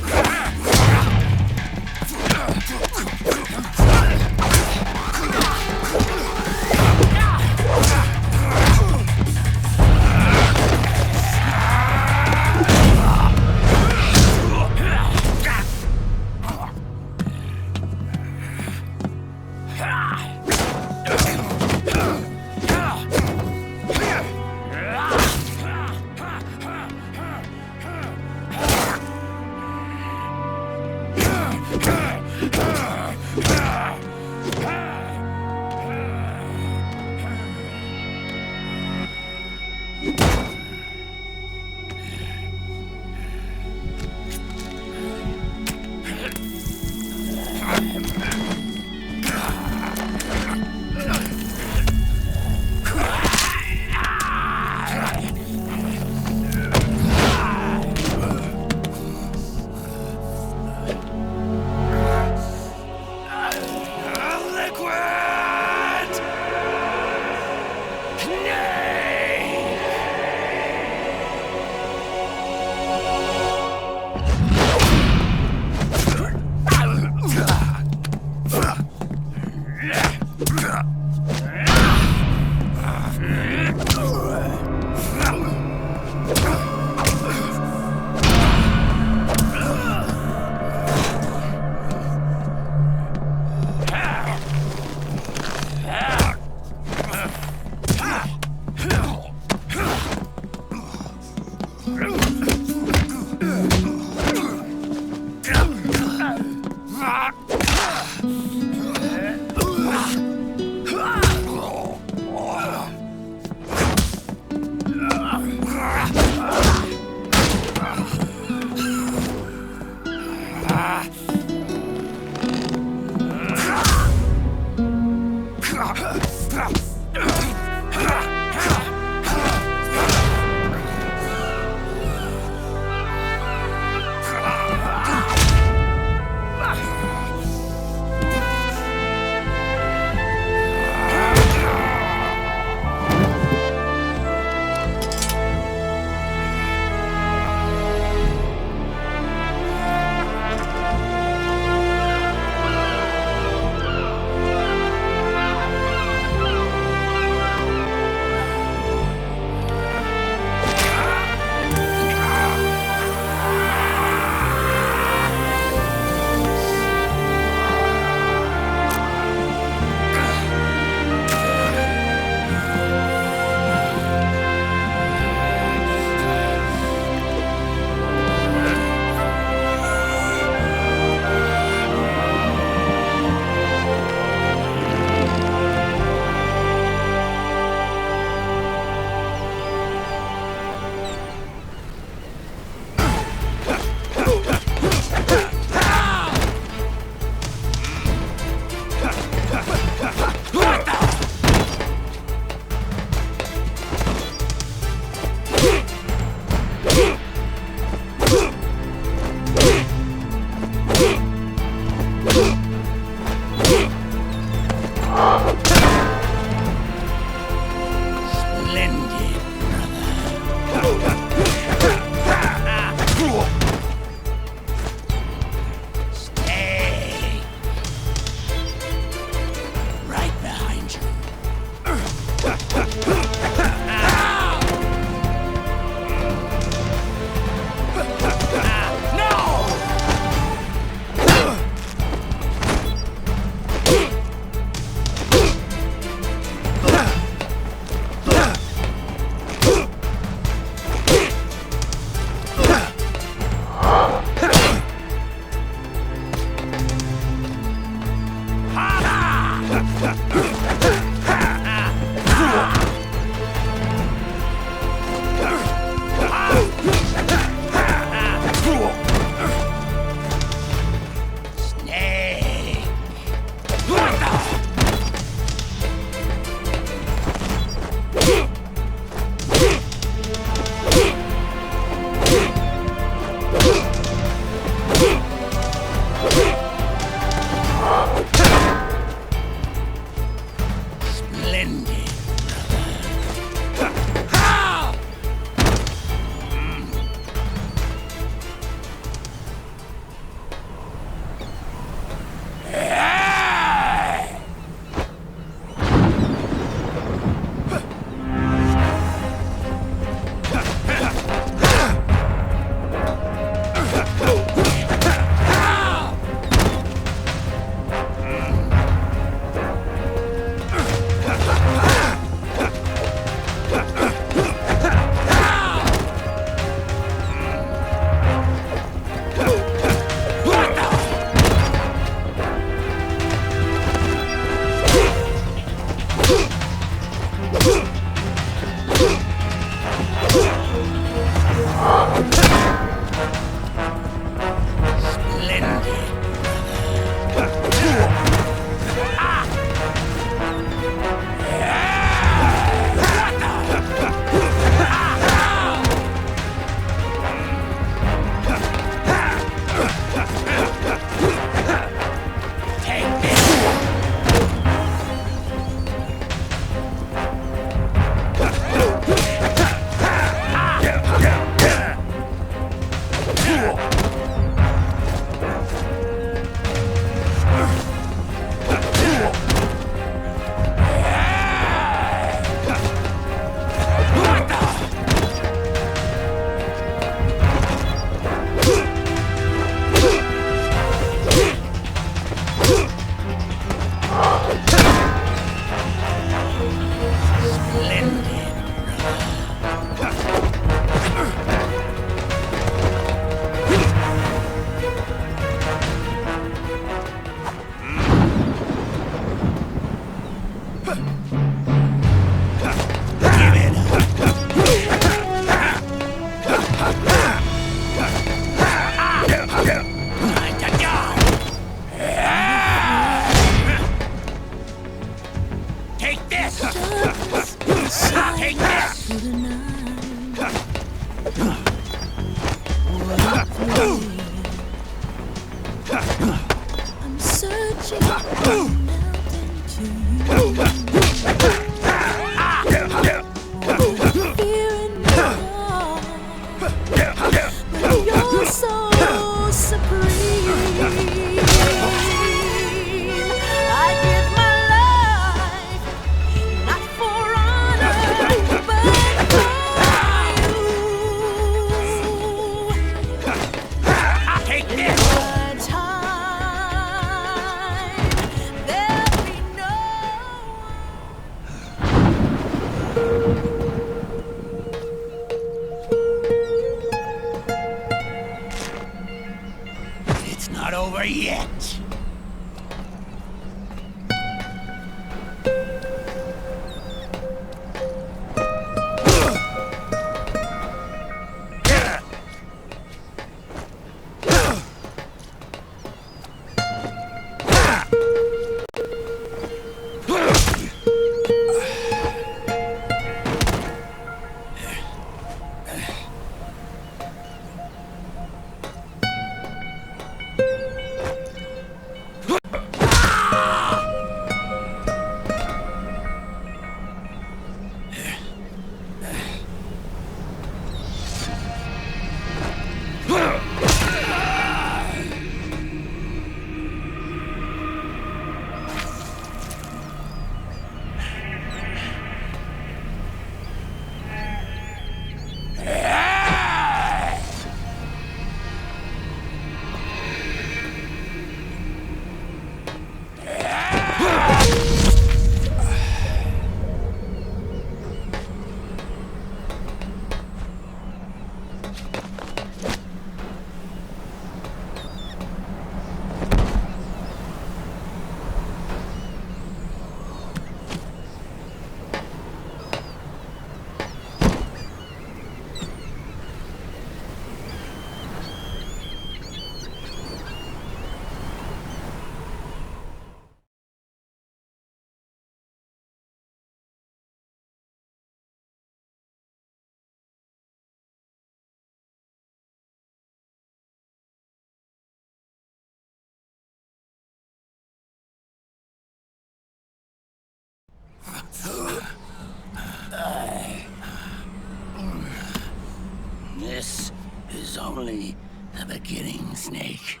This is only the beginning, Snake.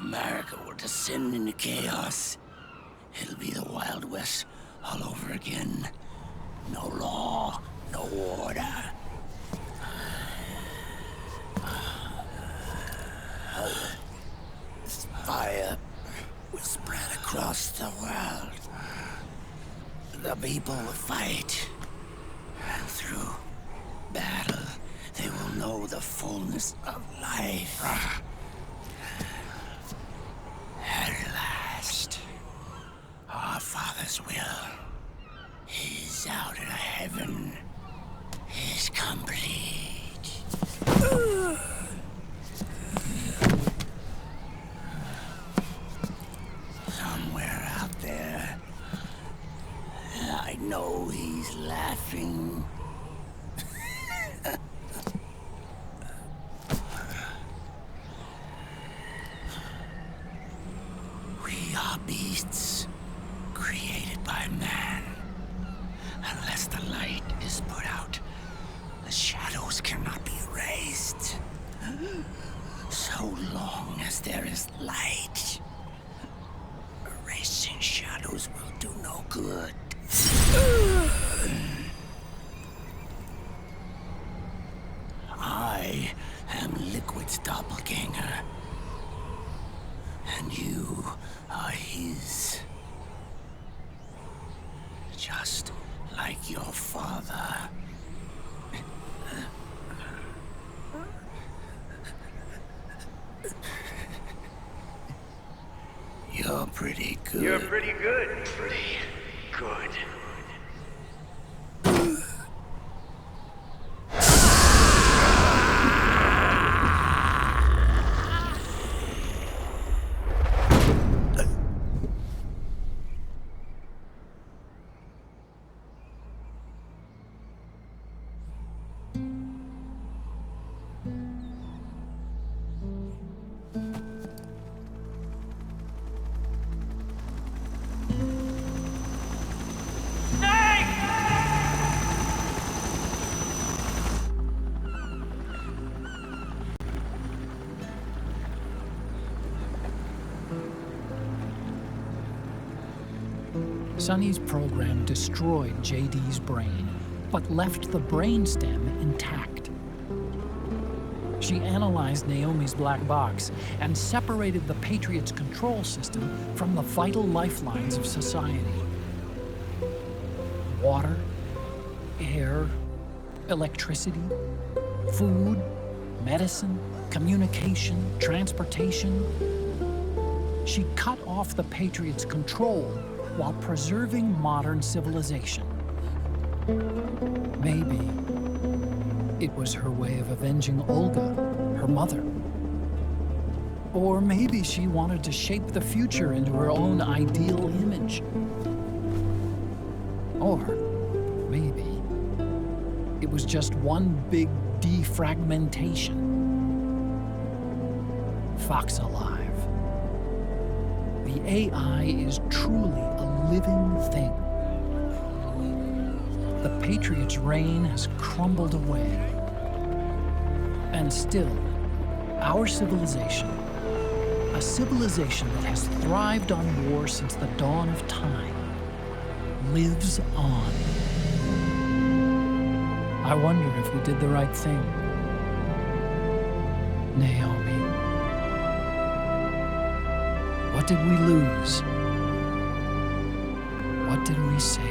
America will descend into chaos. It'll be the Wild West all over again. No law, no order. This fire will spread across the world. The people will fight. And through battle, they will know the fullness of life. At last, our Father's will is out in heaven, is complete. Somewhere out there, I know he's laughing. We are beasts created by man. Unless the light is put out, the shadows cannot be erased. So long as there is light, erasing shadows will do no good. I am Liquid's doppelganger, and you are his. Just like your father. You're pretty good. You're pretty good. Pretty good. Sonny's program destroyed JD's brain, but left the brainstem intact. She analyzed Naomi's black box and separated the Patriots' control system from the vital lifelines of society. Water, air, electricity, food, medicine, communication, transportation. She cut off the Patriots' control while preserving modern civilization. Maybe it was her way of avenging Olga, her mother. Or maybe she wanted to shape the future into her own ideal image. Or maybe it was just one big defragmentation. Fox Alive. The AI is truly a living thing. The Patriots' reign has crumbled away. And still, our civilization, a civilization that has thrived on war since the dawn of time, lives on. I wonder if we did the right thing. Naomi. What did we lose? What did we save?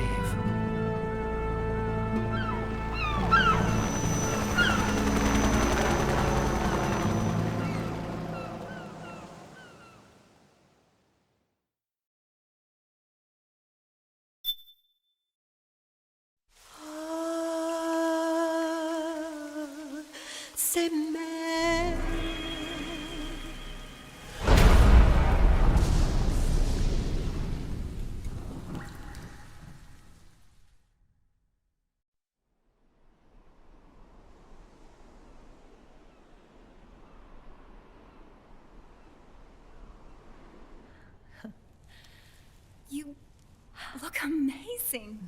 You look amazing.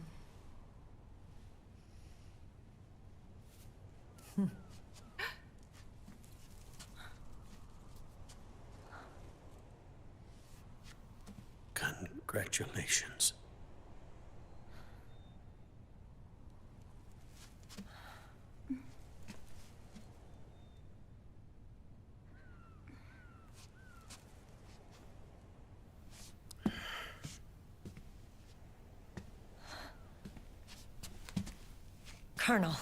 Congratulations. Colonel.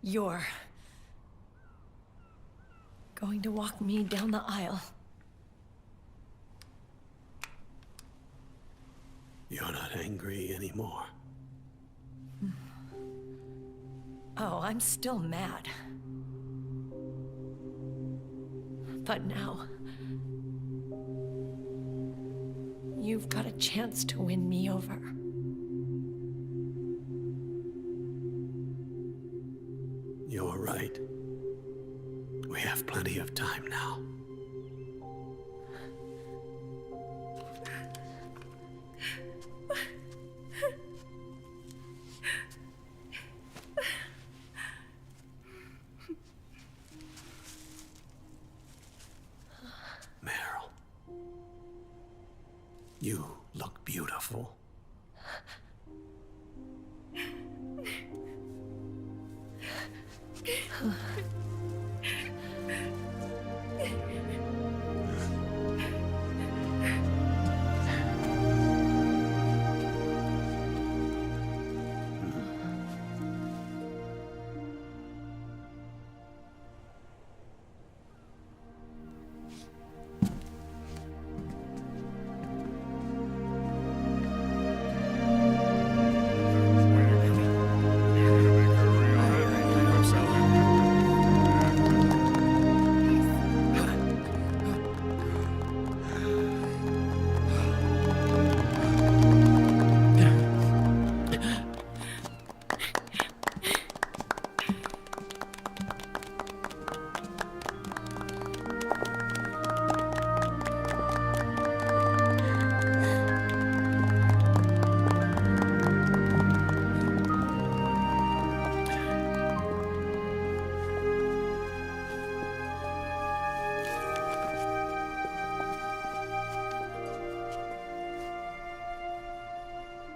You're going to walk me down the aisle. You're not angry anymore. Oh, I'm still mad. But now, you've got a chance to win me over. You're right. We have plenty of time now. Meryl, you look beautiful.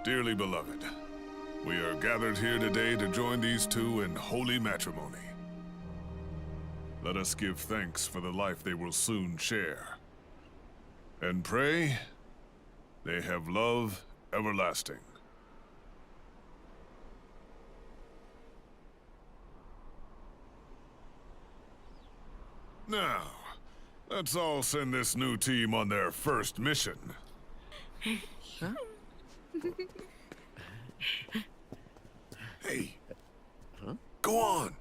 Dearly beloved, we are gathered here today to join these two in holy matrimony. Let us give thanks for the life they will soon share, and pray they have love everlasting. Now, let's all send this new team on their first mission. Huh? Hey, go on.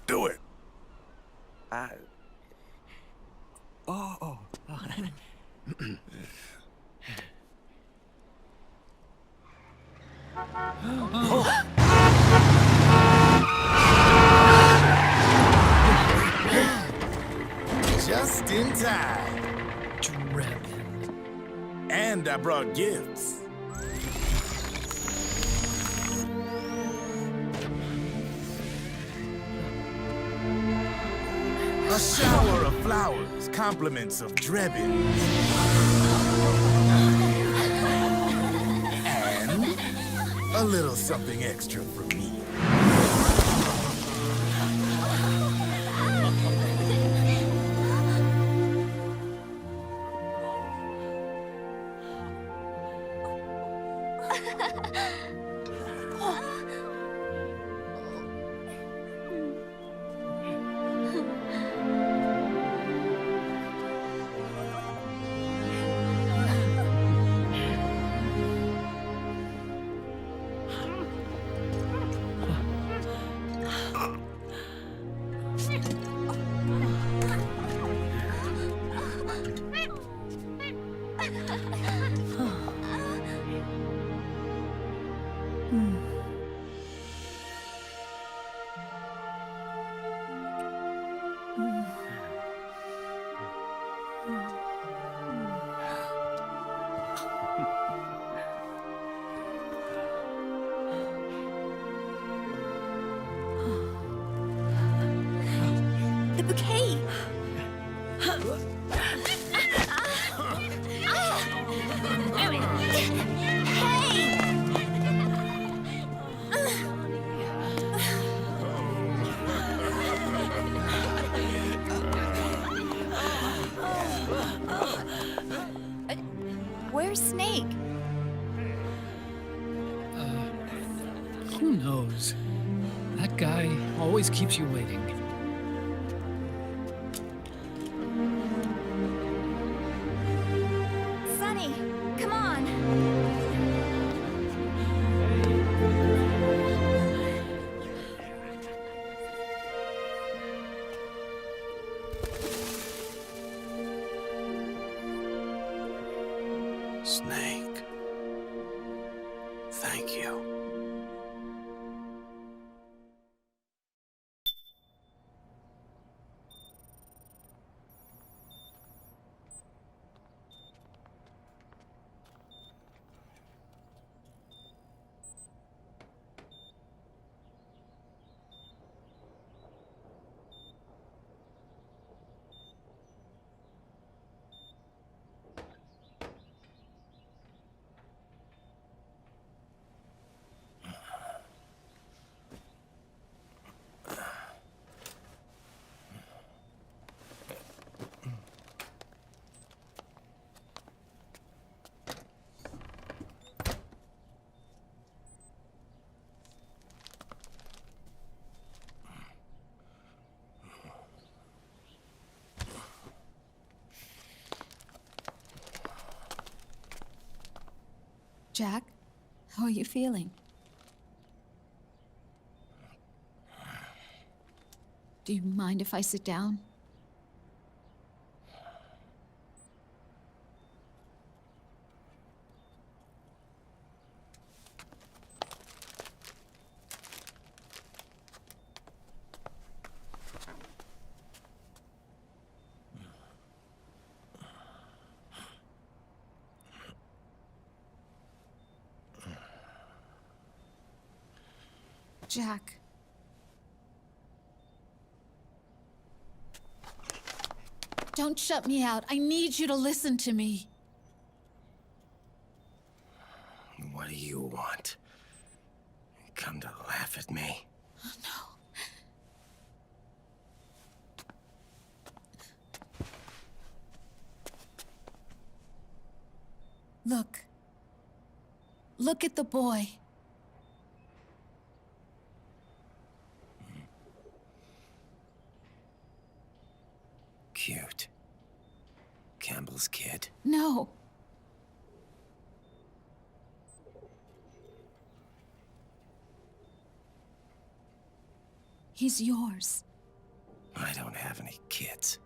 Do it. Just in time. Drebin. And I brought gifts. A shower of flowers, compliments of Drebin. And a little something extra from me. The bouquet! Where's Snake? Who knows? That guy always keeps you waiting. Sunny, come on! Snake. Thank you. Jack, how are you feeling? Do you mind if I sit down? Jack. Don't shut me out. I need you to listen to me. What do you want? Come to laugh at me? Oh, no. Look. Look at the boy. Cute. Campbell's kid. No. He's yours. I don't have any kids.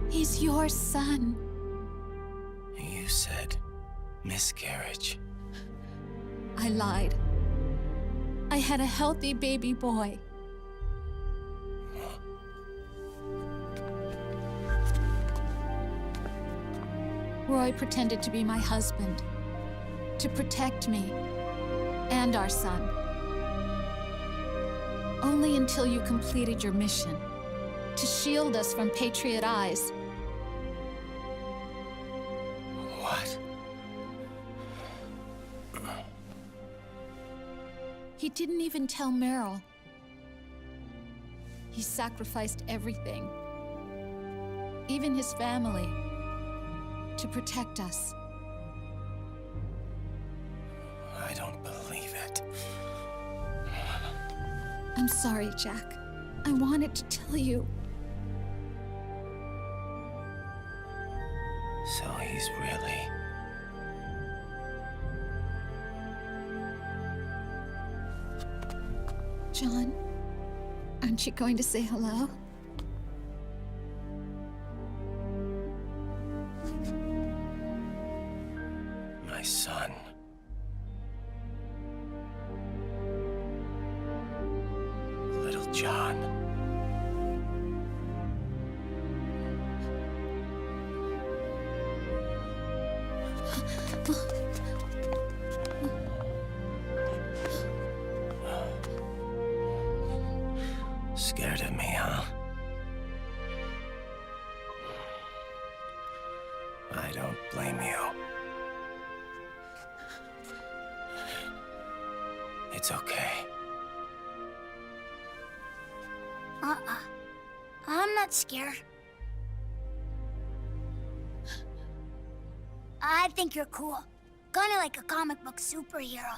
He's your son. You said miscarriage. I lied. I had a healthy baby boy. Roy pretended to be my husband, to protect me and our son. Only until you completed your mission, to shield us from Patriot eyes. What? He didn't even tell Meryl. He sacrificed everything, even his family, to protect us. I don't believe it. I'm sorry, Jack. I wanted to tell you. So he's really... John, aren't you going to say hello? My son. Little John. Scared of me, huh? I don't blame you. It's okay. I'm not scared. I think you're cool. Kinda like a comic book superhero.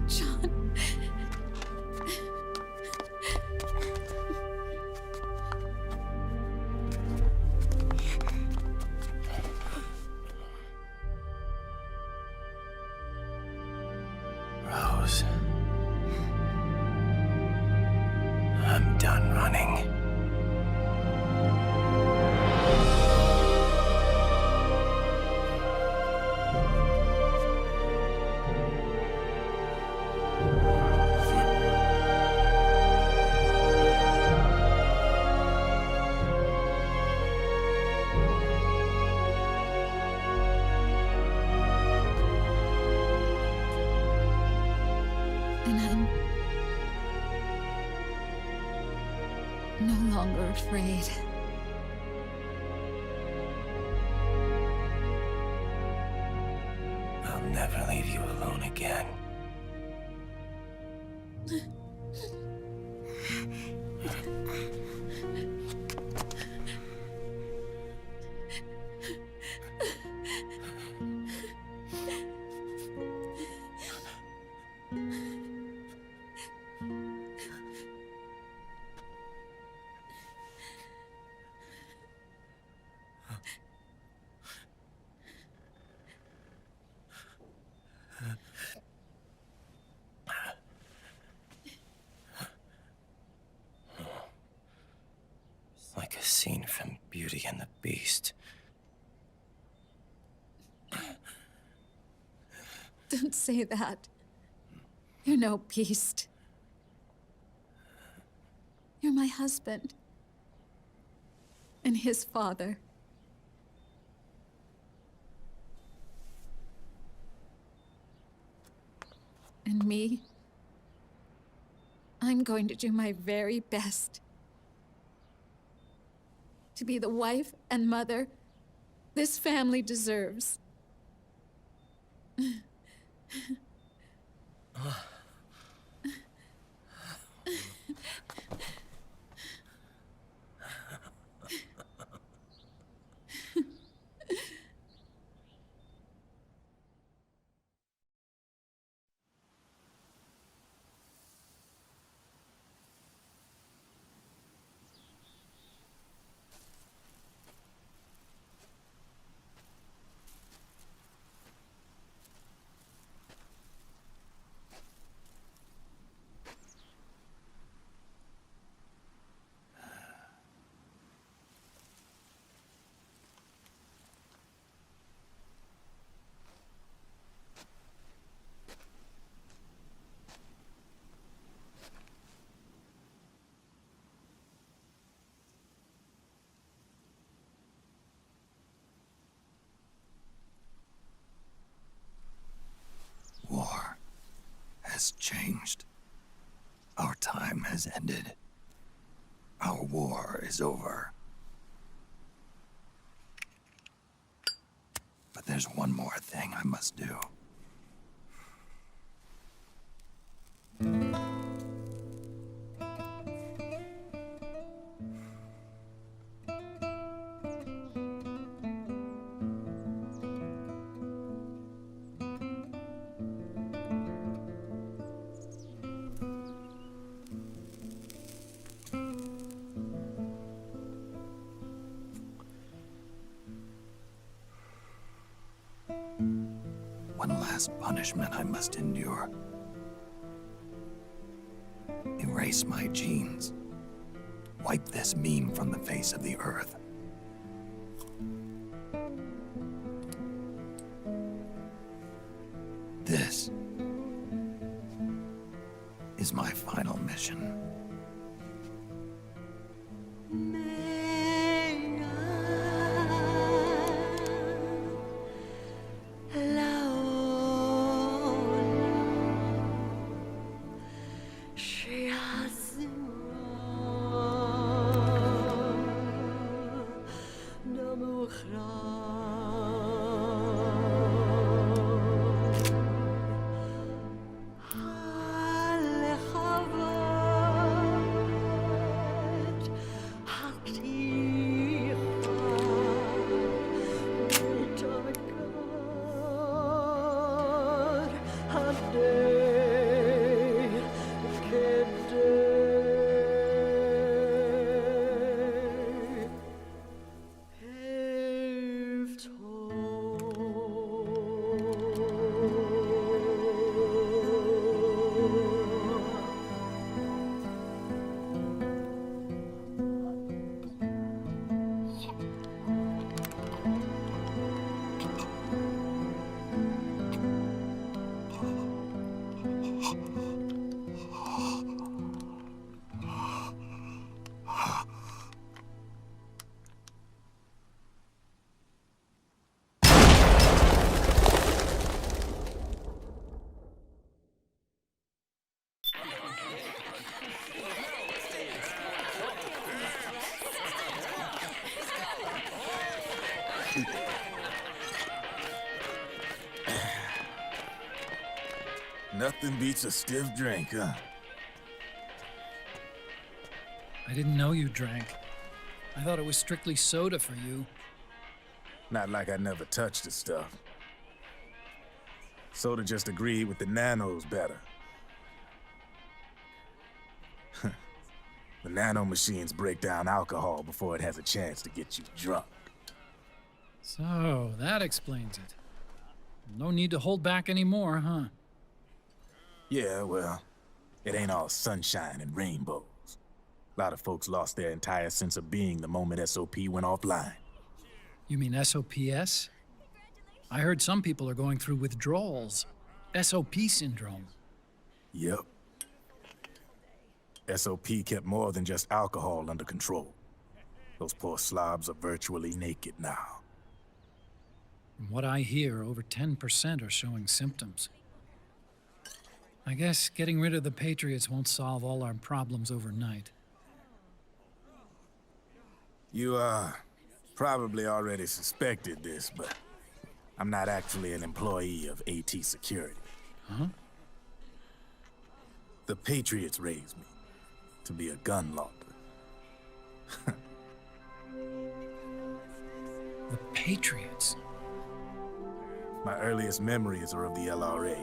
John. Rose. I'm done running. And I'm no longer afraid. I'll never leave you alone again. Like a scene from Beauty and the Beast. Don't say that. You're no beast. You're my husband. And his father. And me? I'm going to do my very best to be the wife and mother this family deserves. War has changed. Our time has ended. Our war is over. But there's one more thing I must do. One last punishment I must endure. Erase my genes. Wipe this meme from the face of the earth. This is my final mission. Nothing beats a stiff drink, huh? I didn't know you drank. I thought it was strictly soda for you. Not like I never touched the stuff. Soda just agreed with the nanos better. The nano machines break down alcohol before it has a chance to get you drunk. So, that explains it. No need to hold back anymore, huh? Yeah, well, it ain't all sunshine and rainbows. A lot of folks lost their entire sense of being the moment SOP went offline. You mean SOPS? I heard some people are going through withdrawals. SOP syndrome. Yep. SOP kept more than just alcohol under control. Those poor slobs are virtually naked now. From what I hear, over 10% are showing symptoms. I guess getting rid of the Patriots won't solve all our problems overnight. You, probably already suspected this, but I'm not actually an employee of AT Security. Huh? The Patriots raised me to be a gun launder. The Patriots? My earliest memories are of the LRA.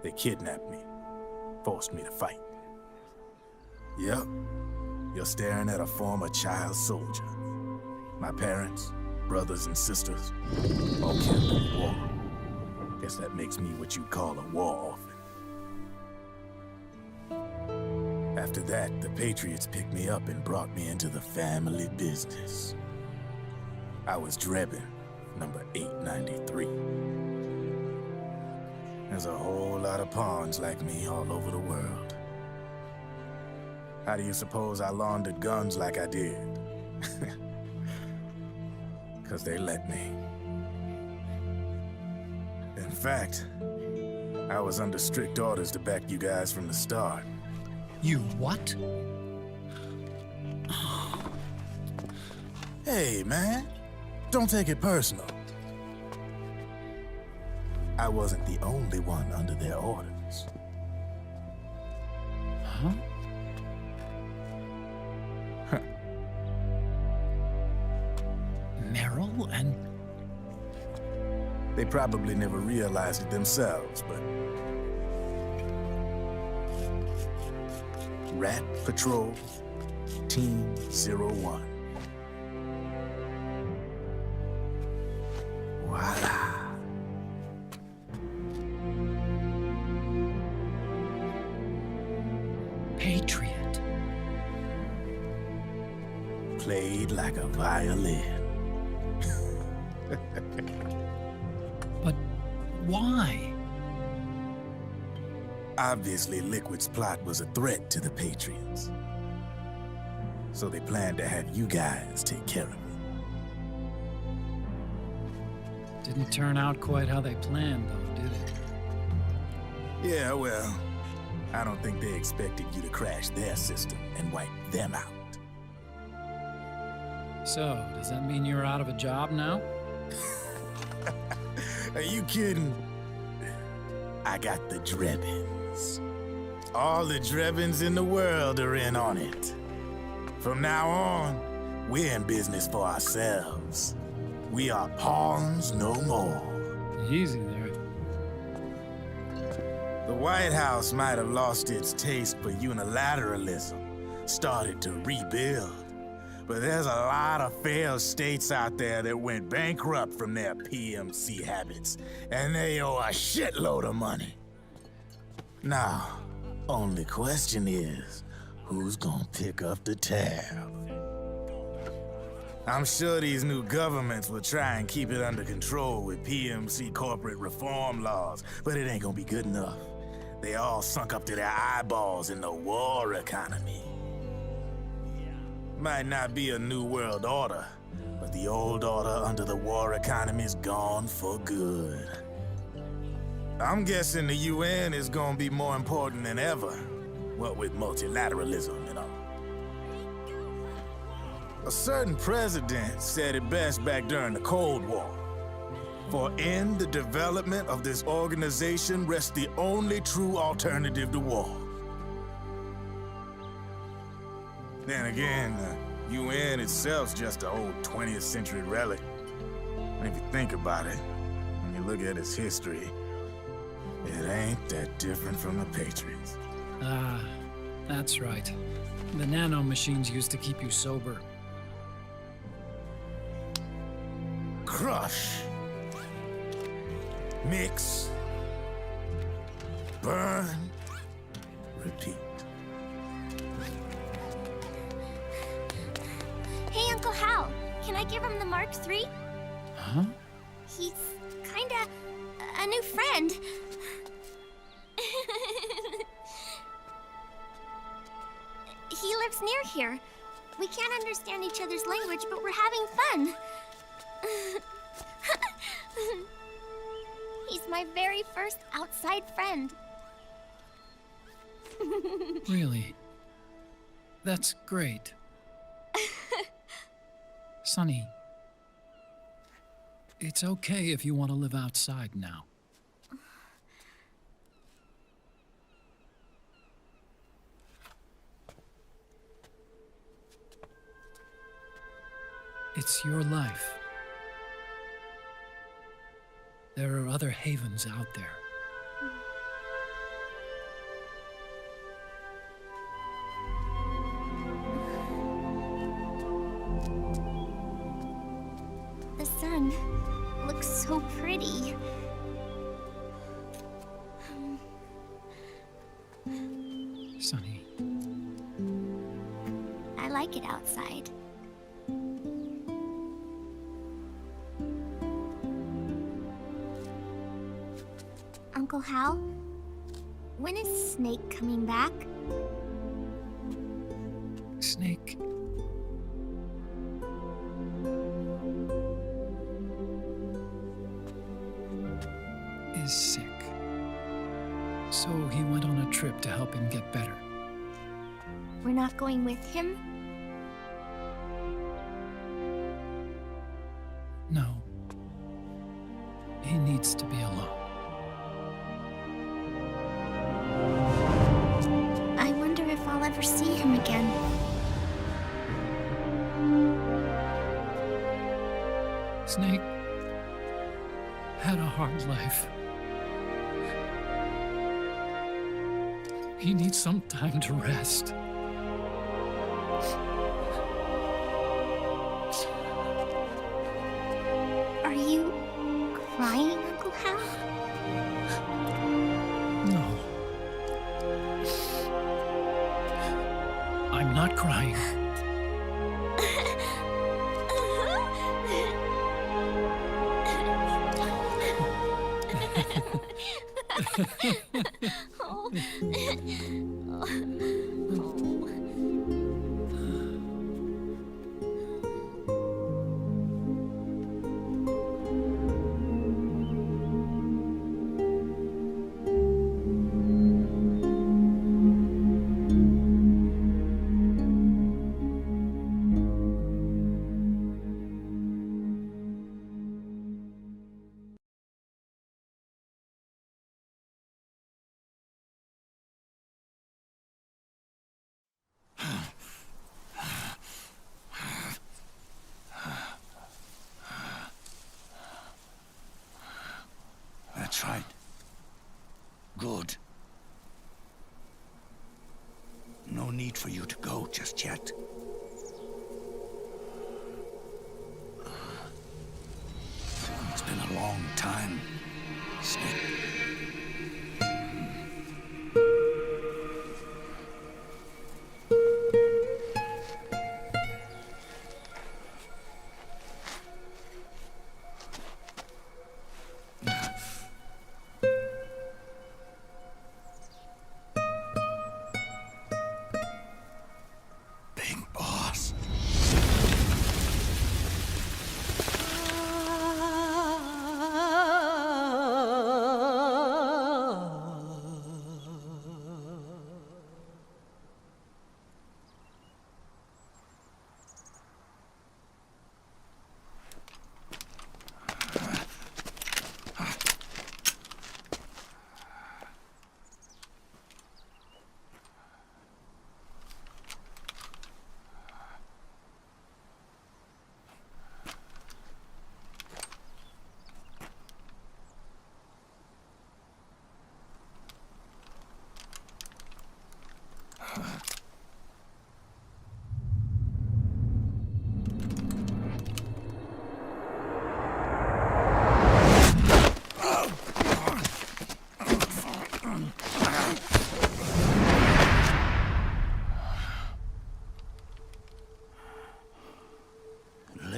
They kidnapped me, forced me to fight. Yep, you're staring at a former child soldier. My parents, brothers and sisters, all killed in the war. Guess that makes me what you'd call a war orphan. After that, the Patriots picked me up and brought me into the family business. I was Drebin, number 893. There's a whole lot of pawns like me all over the world. How do you suppose I laundered guns like I did? 'Cause they let me. In fact, I was under strict orders to back you guys from the start. You what? Hey, man. Don't take it personal. I wasn't the only one under their orders. Huh? Meryl and... They probably never realized it themselves, but... Rat Patrol, Team 01. Voila. Patriot. Played like a violin. But why? Obviously, Liquid's plot was a threat to the Patriots. So they planned to have you guys take care of it. Didn't turn out quite how they planned, though, did it? Yeah, well, I don't think they expected you to crash their system and wipe them out. So, does that mean you're out of a job now? Are you kidding? I got the Drebins. All the Drebins in the world are in on it. From now on, we're in business for ourselves. We are pawns no more. Easy there. The White House might have lost its taste for unilateralism, started to rebuild. But there's a lot of failed states out there that went bankrupt from their PMC habits, and they owe a shitload of money. Now, only question is, who's gonna pick up the tab? I'm sure these new governments will try and keep it under control with PMC corporate reform laws, but it ain't gonna be good enough. They all sunk up to their eyeballs in the war economy. Might not be a new world order, but the old order under the war economy's gone for good. I'm guessing the UN is gonna be more important than ever, what with multilateralism and all. A certain president said it best back during the Cold War. For in the development of this organization rests the only true alternative to war. Then again, the UN itself's just an old 20th century relic. And if you think about it, when you look at its history, it ain't that different from the Patriots. Ah, that's right. The nano machines used to keep you sober. Crush. Mix. Burn. Repeat. Hey, Uncle Hal, can I give him the Mark III? Huh? He's kinda a new friend. He lives near here. We can't understand each other's language, but we're having fun. He's my very first outside friend. Really? That's great. Sonny, it's okay if you want to live outside now. It's your life. There are other havens out there. The sun looks so pretty. Sonny. I like it outside. Uncle Hal, when is Snake coming back? Snake. Is sick. So he went on a trip to help him get better. We're not going with him? No. He needs to be alone. I wonder if I'll ever see him again. Snake had a hard life. He needs some time to rest. Are you crying, Uncle Hal? No. I'm not crying.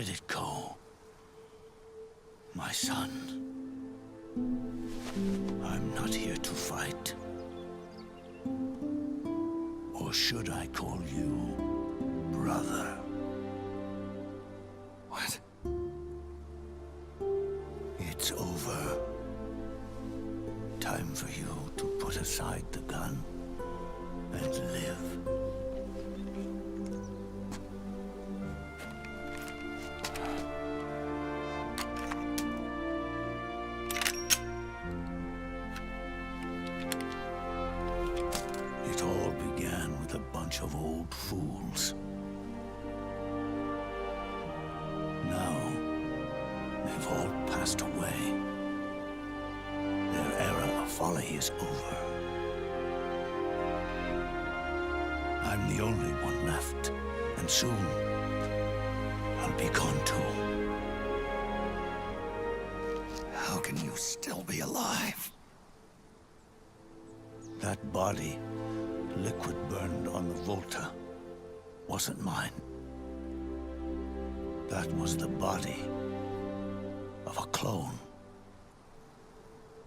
Let it go, my son. I'm not here to fight. Or should I call you brother? What? It's over. Time for you to put aside the gun and live. It all began with a bunch of old fools. Now, they've all passed away. Their era of folly is over. I'm the only one left, and soon I'll be gone too. How can you still be alive? That body, liquid burned on the Volta, wasn't mine. That was the body of a clone.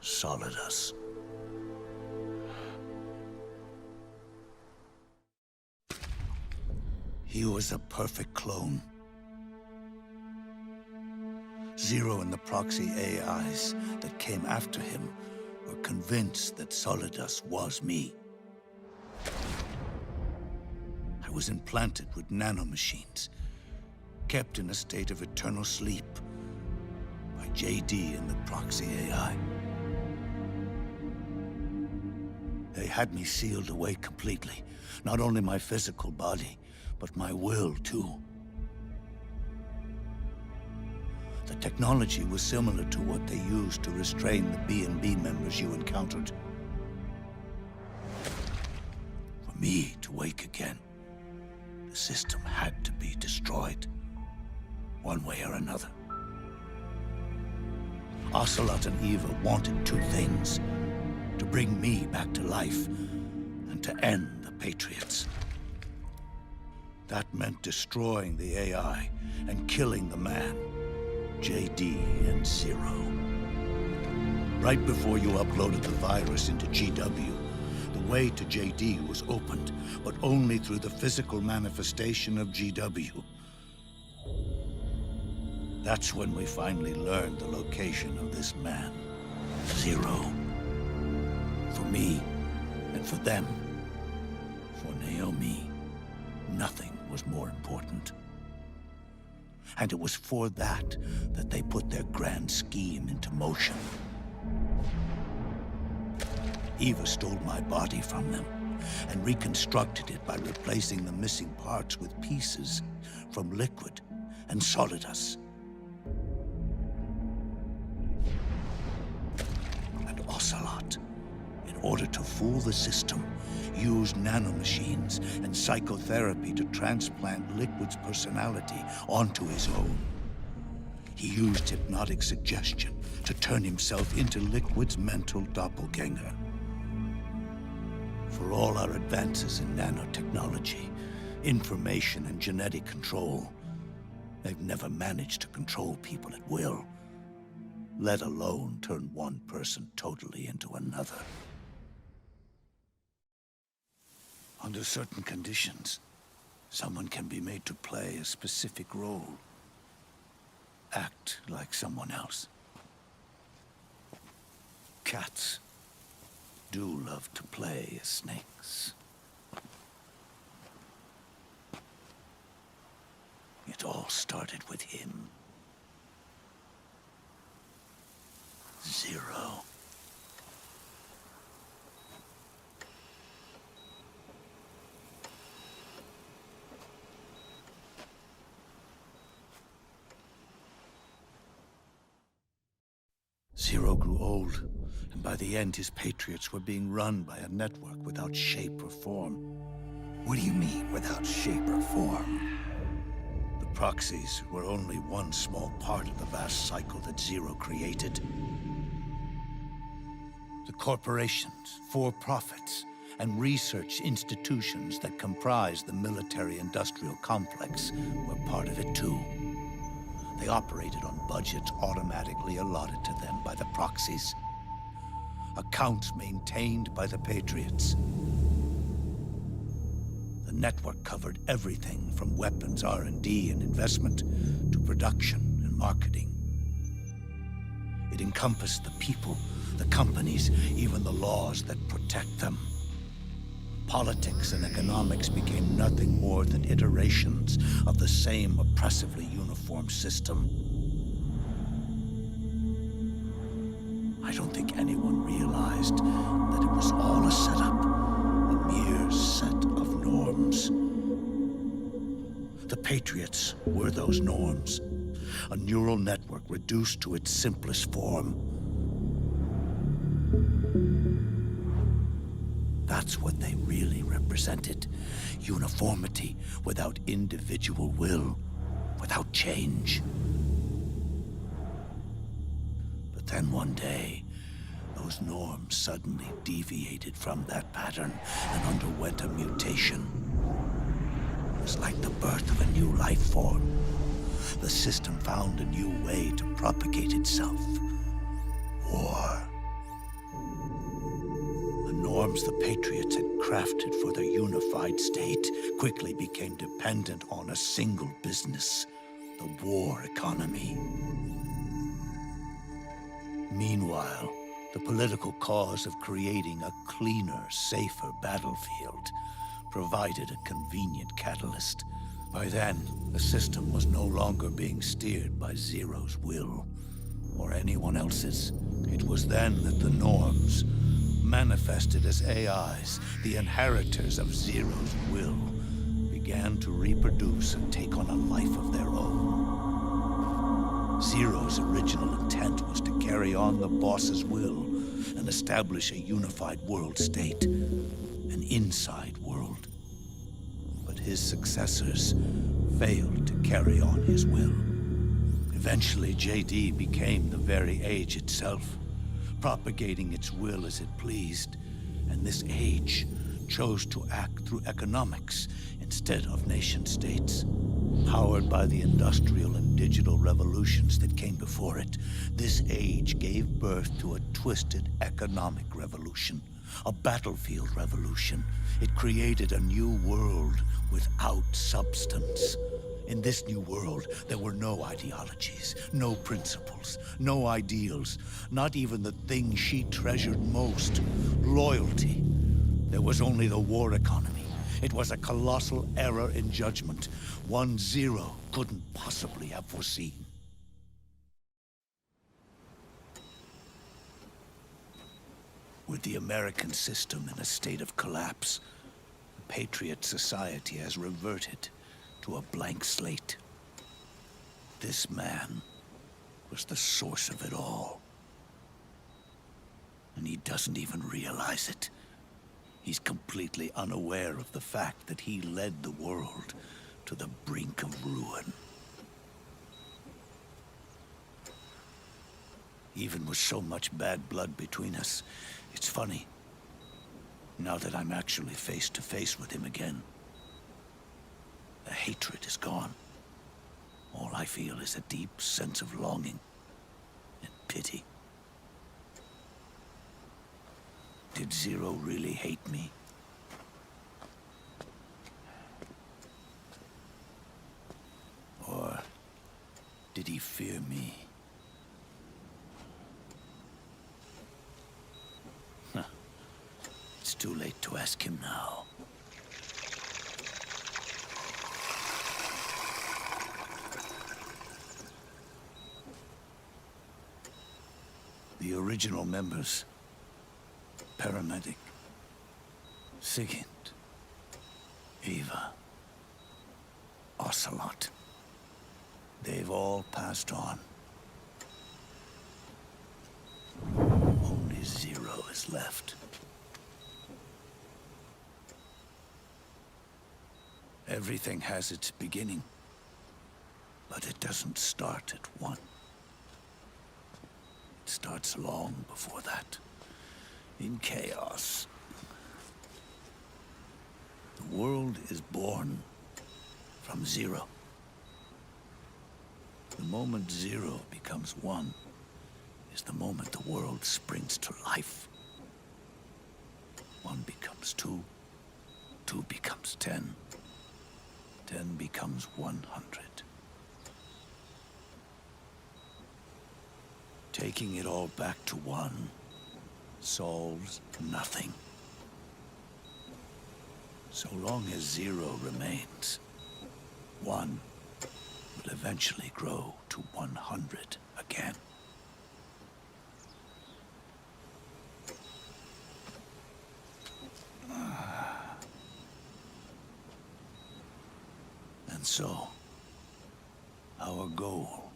Solidus. He was a perfect clone. Zero and the proxy AIs that came after him were convinced that Solidus was me. I was implanted with nanomachines, kept in a state of eternal sleep by JD and the proxy AI. They had me sealed away completely. Not only my physical body, but my will, too. The technology was similar to what they used to restrain the B&B members you encountered. For me to wake again, the system had to be destroyed, one way or another. Ocelot and Eva wanted two things: to bring me back to life, and to end the Patriots. That meant destroying the AI and killing the man, JD and Zero. Right before you uploaded the virus into GW, the way to JD was opened, but only through the physical manifestation of GW. That's when we finally learned the location of this man, Zero. For me, and for them, for Naomi, nothing was more important. And it was for that they put their grand scheme into motion. Eva stole my body from them and reconstructed it by replacing the missing parts with pieces from Liquid and Solidus. And Ocelot, in order to fool the system, used nanomachines and psychotherapy to transplant Liquid's personality onto his own. He used hypnotic suggestion to turn himself into Liquid's mental doppelganger. For all our advances in nanotechnology, information and genetic control, they've never managed to control people at will, let alone turn one person totally into another. Under certain conditions, someone can be made to play a specific role. Act like someone else. Cats do love to play as snakes. It all started with him. Zero. Zero grew old, and by the end his Patriots were being run by a network without shape or form. What do you mean, without shape or form? The proxies were only one small part of the vast cycle that Zero created. The corporations, for-profits, and research institutions that comprise the military-industrial complex were part of it too. They operated on budgets automatically allotted to them by the proxies. Accounts maintained by the Patriots. The network covered everything from weapons R&D and investment to production and marketing. It encompassed the people, the companies, even the laws that protect them. Politics and economics became nothing more than iterations of the same oppressively uniform system. I don't think anyone realized that it was all a setup, a mere set of norms. The Patriots were those norms, a neural network reduced to its simplest form. That's what they really represented. Uniformity without individual will, without change. But then one day, those norms suddenly deviated from that pattern and underwent a mutation. It was like the birth of a new life form. The system found a new way to propagate itself. War. The norms the Patriots had crafted for their unified state quickly became dependent on a single business, the war economy. Meanwhile, the political cause of creating a cleaner, safer battlefield provided a convenient catalyst. By then, the system was no longer being steered by Zero's will, or anyone else's. It was then that the norms, manifested as AIs, the inheritors of Zero's will, began to reproduce and take on a life of their own. Zero's original intent was to carry on the boss's will and establish a unified world state, an inside world. But his successors failed to carry on his will. Eventually, JD became the very age itself, propagating its will as it pleased, and this age chose to act through economics instead of nation-states. Powered by the industrial and digital revolutions that came before it, this age gave birth to a twisted economic revolution, a battlefield revolution. It created a new world without substance. In this new world, there were no ideologies, no principles, no ideals, not even the thing she treasured most, loyalty. There was only the war economy. It was a colossal error in judgment, one Zero couldn't possibly have foreseen. With the American system in a state of collapse, the Patriot society has reverted to a blank slate. This man was the source of it all. And he doesn't even realize it. He's completely unaware of the fact that he led the world to the brink of ruin. Even with so much bad blood between us, it's funny. Now that I'm actually face to face with him again, the hatred is gone. All I feel is a deep sense of longing and pity. Did Zero really hate me? Or did he fear me? Huh. It's too late to ask him now. The original members, Paramedic, Sigint, Eva, Ocelot, they've all passed on. Only Zero is left. Everything has its beginning, but it doesn't start at one. It starts long before that, in chaos. The world is born from Zero. The moment 0 becomes 1 is the moment the world springs to life. 1 becomes 2, 2 becomes 10, 10 becomes 100. Taking it all back to 1 solves nothing. So long as 0 remains, 1 will eventually grow to 100 again. And so, our goal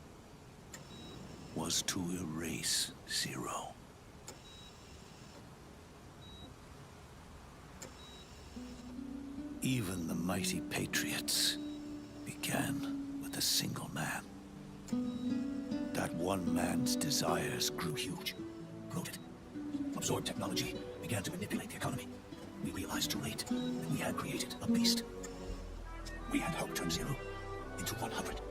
was to erase 0. Even the mighty Patriots began with a single man. That one man's desires grew huge, bloated, absorbed technology, began to manipulate the economy. We realized too late that we had created a beast. We had helped turn 0 into 100.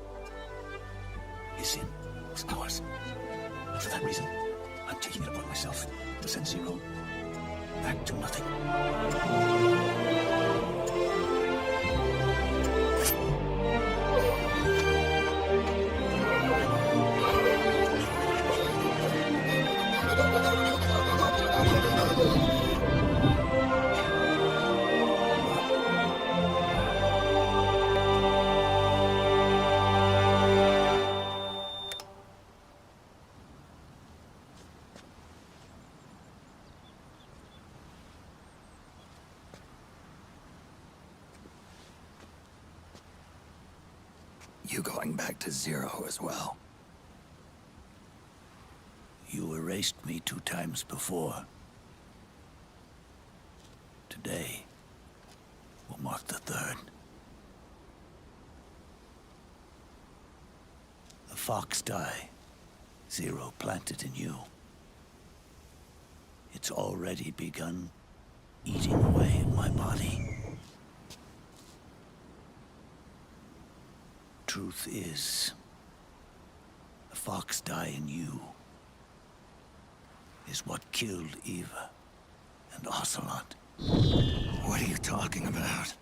His sin was ours. And for that reason, I'm taking it upon myself to send 0 back to nothing. You going back to 0 as well? You erased me 2 times before. Today will mark the 3rd. The fox die 0 planted in you. It's already begun eating away at my body. Truth is, the fox die in you is what killed Eva and Ocelot. What are you talking about?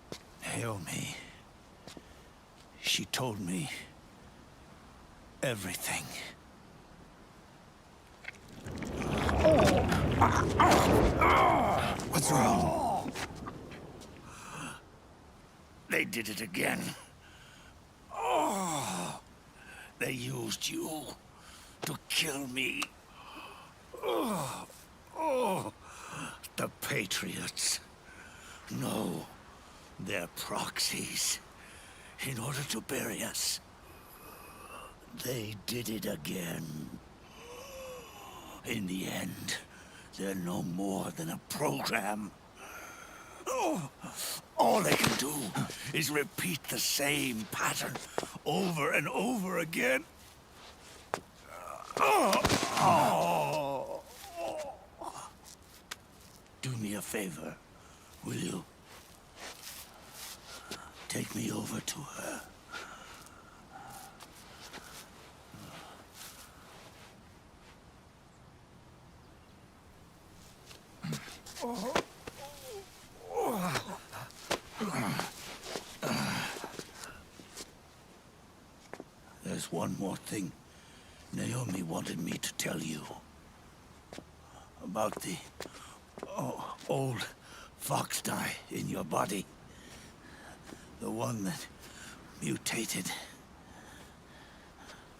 Naomi. She told me everything. What's wrong? They did it again. They used you to kill me. The Patriots. No, they're proxies. In order to bury us. They did it again. In the end, they're no more than a program. All they can do is repeat the same pattern over and over again. Do me a favor, will you? Take me over to her. There's one more thing Naomi wanted me to tell you. About the old fox die in your body. The one that mutated.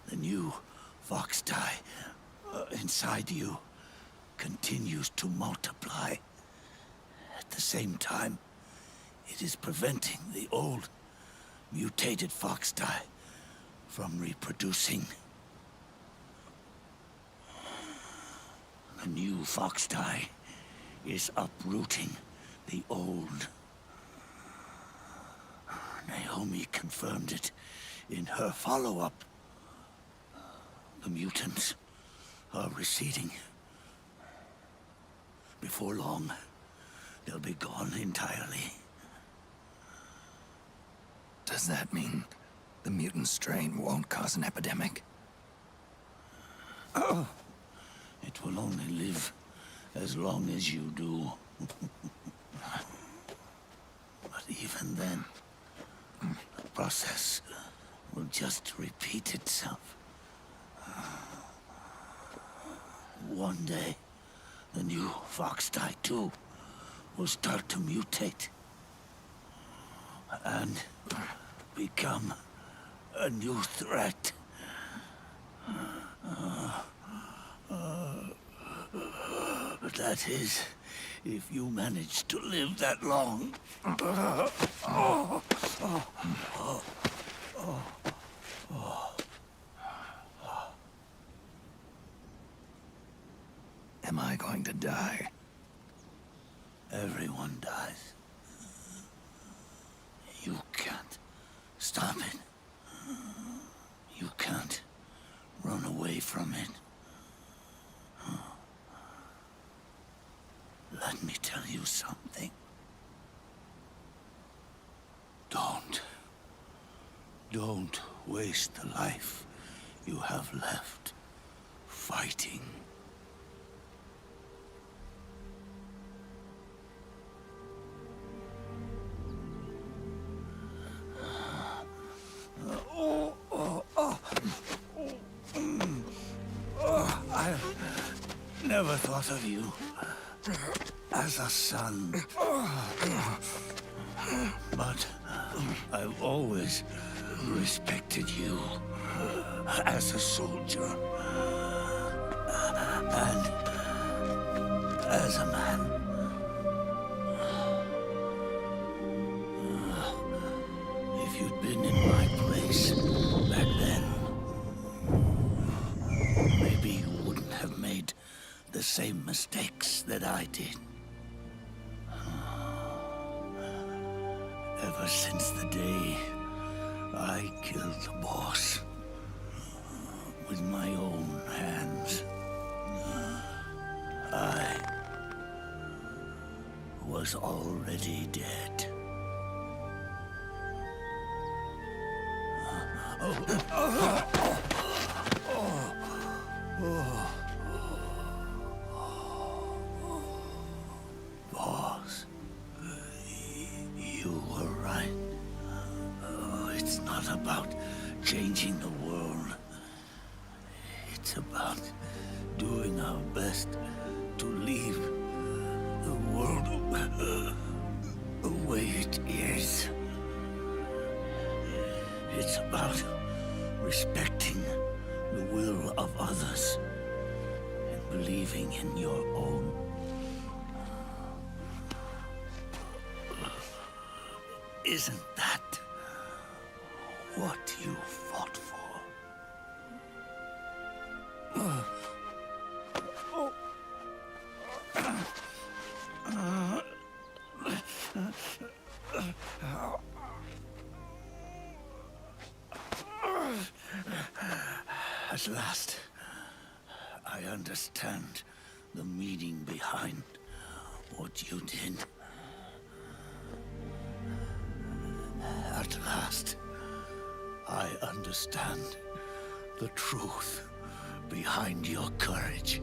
The new fox die inside you continues to multiply. At the same time, it is preventing the old mutated fox die from reproducing. The new fox die is uprooting the old. Naomi confirmed it in her follow-up. The mutants are receding. Before long, they'll be gone entirely. Does that mean the mutant strain won't cause an epidemic? It will only live as long as you do. But even then, the process will just repeat itself. One day, the new Fox Die 2 will start to mutate and become a new threat. That is, if you manage to live that long. Am I going to die? Everyone dies. You can't stop it. You can't run away from it. Let me tell you something. Don't waste the life you have left fighting. I never thought of you as a son. But I've always respected you as a soldier and as a man. If you'd been in my place back then, maybe you wouldn't have made the same mistakes that I did. Ever since the day I killed the boss with my own hands, I was already dead. Boss, you were right. It's not about changing the world. It's about doing our best to leave the world the way it is. It's about respecting the will of others and believing in your own. Isn't that what you fought for? At last, I understand the meaning behind what you did. At last, I understand the truth behind your courage.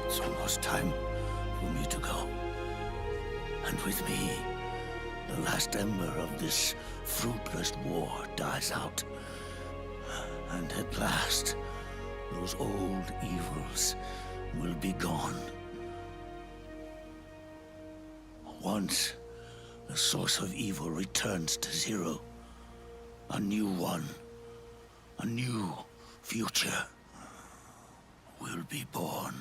It's almost time for me to go. And with me, the last ember of this fruitless war dies out. And at last, those old evils will be gone. Once the source of evil returns to zero, a new one, a new future will be born.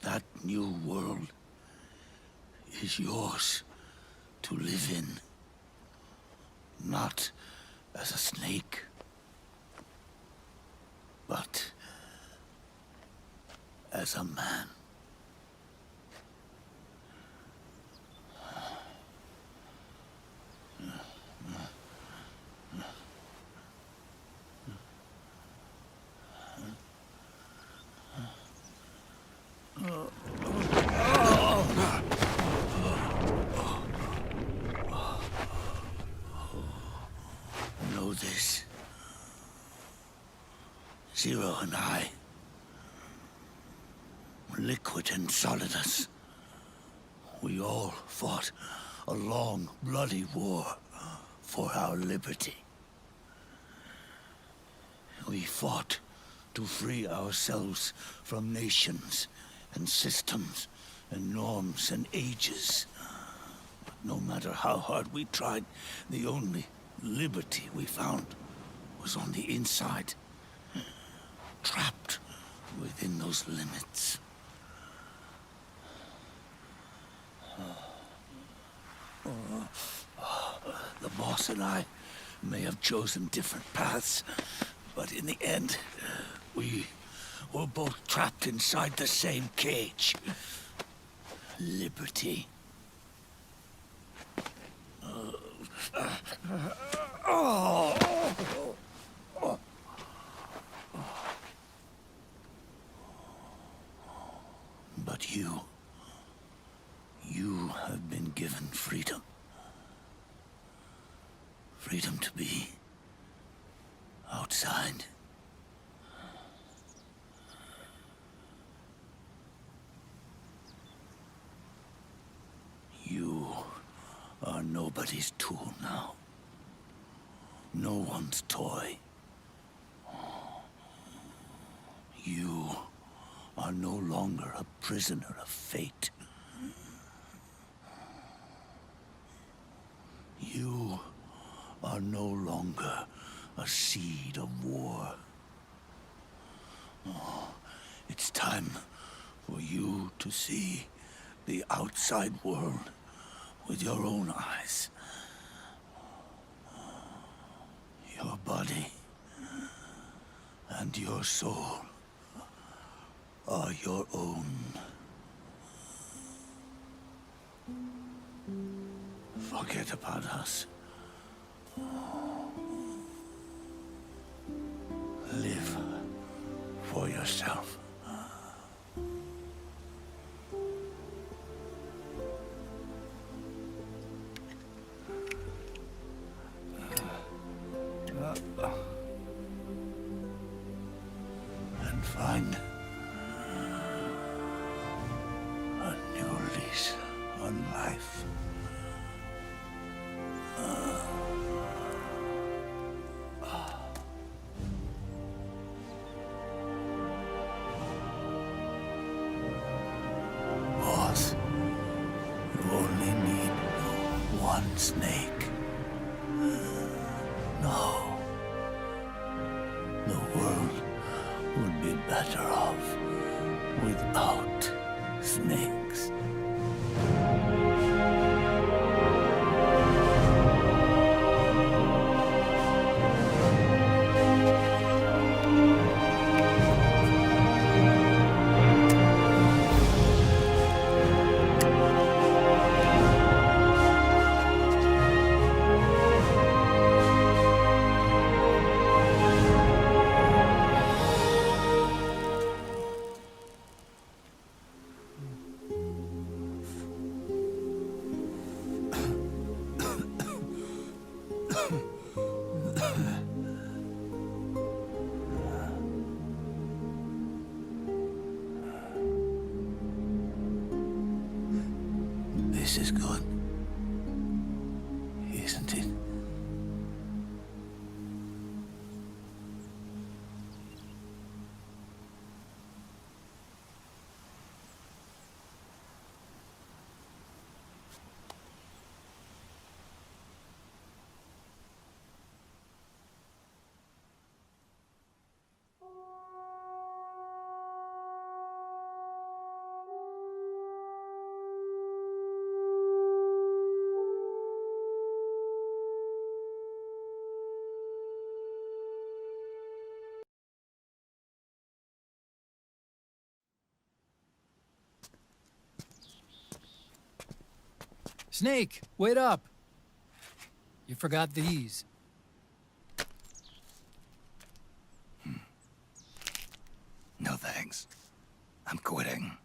That new world is yours to live in. Not as a snake, but as a man. Know this. Zero and I, Liquid and Solidus, we all fought a long, bloody war for our liberty. We fought to free ourselves from nations and systems and norms and ages. But no matter how hard we tried, the only liberty we found was on the inside, trapped within those limits. The boss and I may have chosen different paths, but in the end, we were both trapped inside the same cage. Liberty. But you have been given freedom. Freedom to be outside. You are nobody's tool now. No one's toy. You are no longer a prisoner of fate. You are no longer a seed of war. It's time for you to see the outside world with your own eyes. Your body and your soul are your own. Forget about us. Live for yourself. And find a new lease on life. Boss, you only need one snake. No. The world would be better off without snakes. This is good, isn't it? Snake, wait up! You forgot these. No thanks. I'm quitting.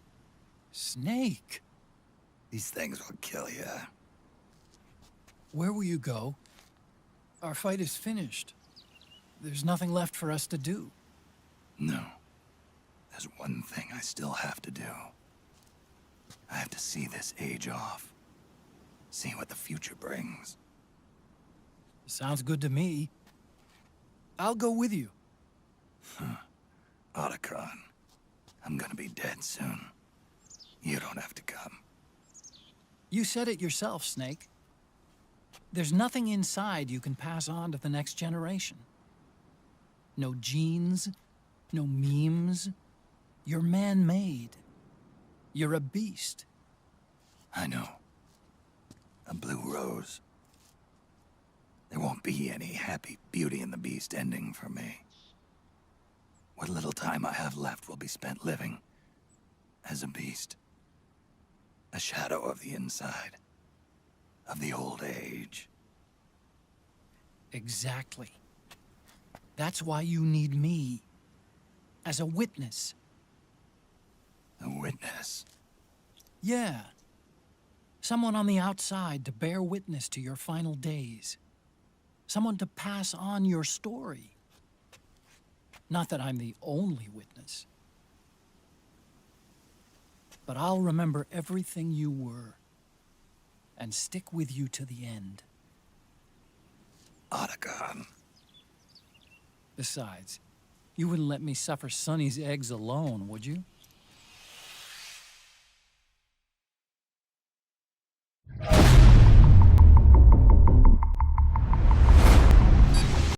Snake! These things will kill you. Where will you go? Our fight is finished. There's nothing left for us to do. No. There's one thing I still have to do. I have to see this age off. See what the future brings. Sounds good to me. I'll go with you. Otacon, I'm gonna be dead soon. You don't have to come. You said it yourself, Snake. There's nothing inside you can pass on to the next generation. No genes, no memes. You're man-made. You're a beast. I know. A blue rose. There won't be any happy Beauty and the Beast ending for me. What little time I have left will be spent living as a beast. A shadow of the inside. Of the old age. Exactly. That's why you need me. As a witness. A witness? Yeah. Someone on the outside to bear witness to your final days. Someone to pass on your story. Not that I'm the only witness. But I'll remember everything you were. And stick with you to the end. Otacon. Besides, you wouldn't let me suffer Sonny's eggs alone, would you?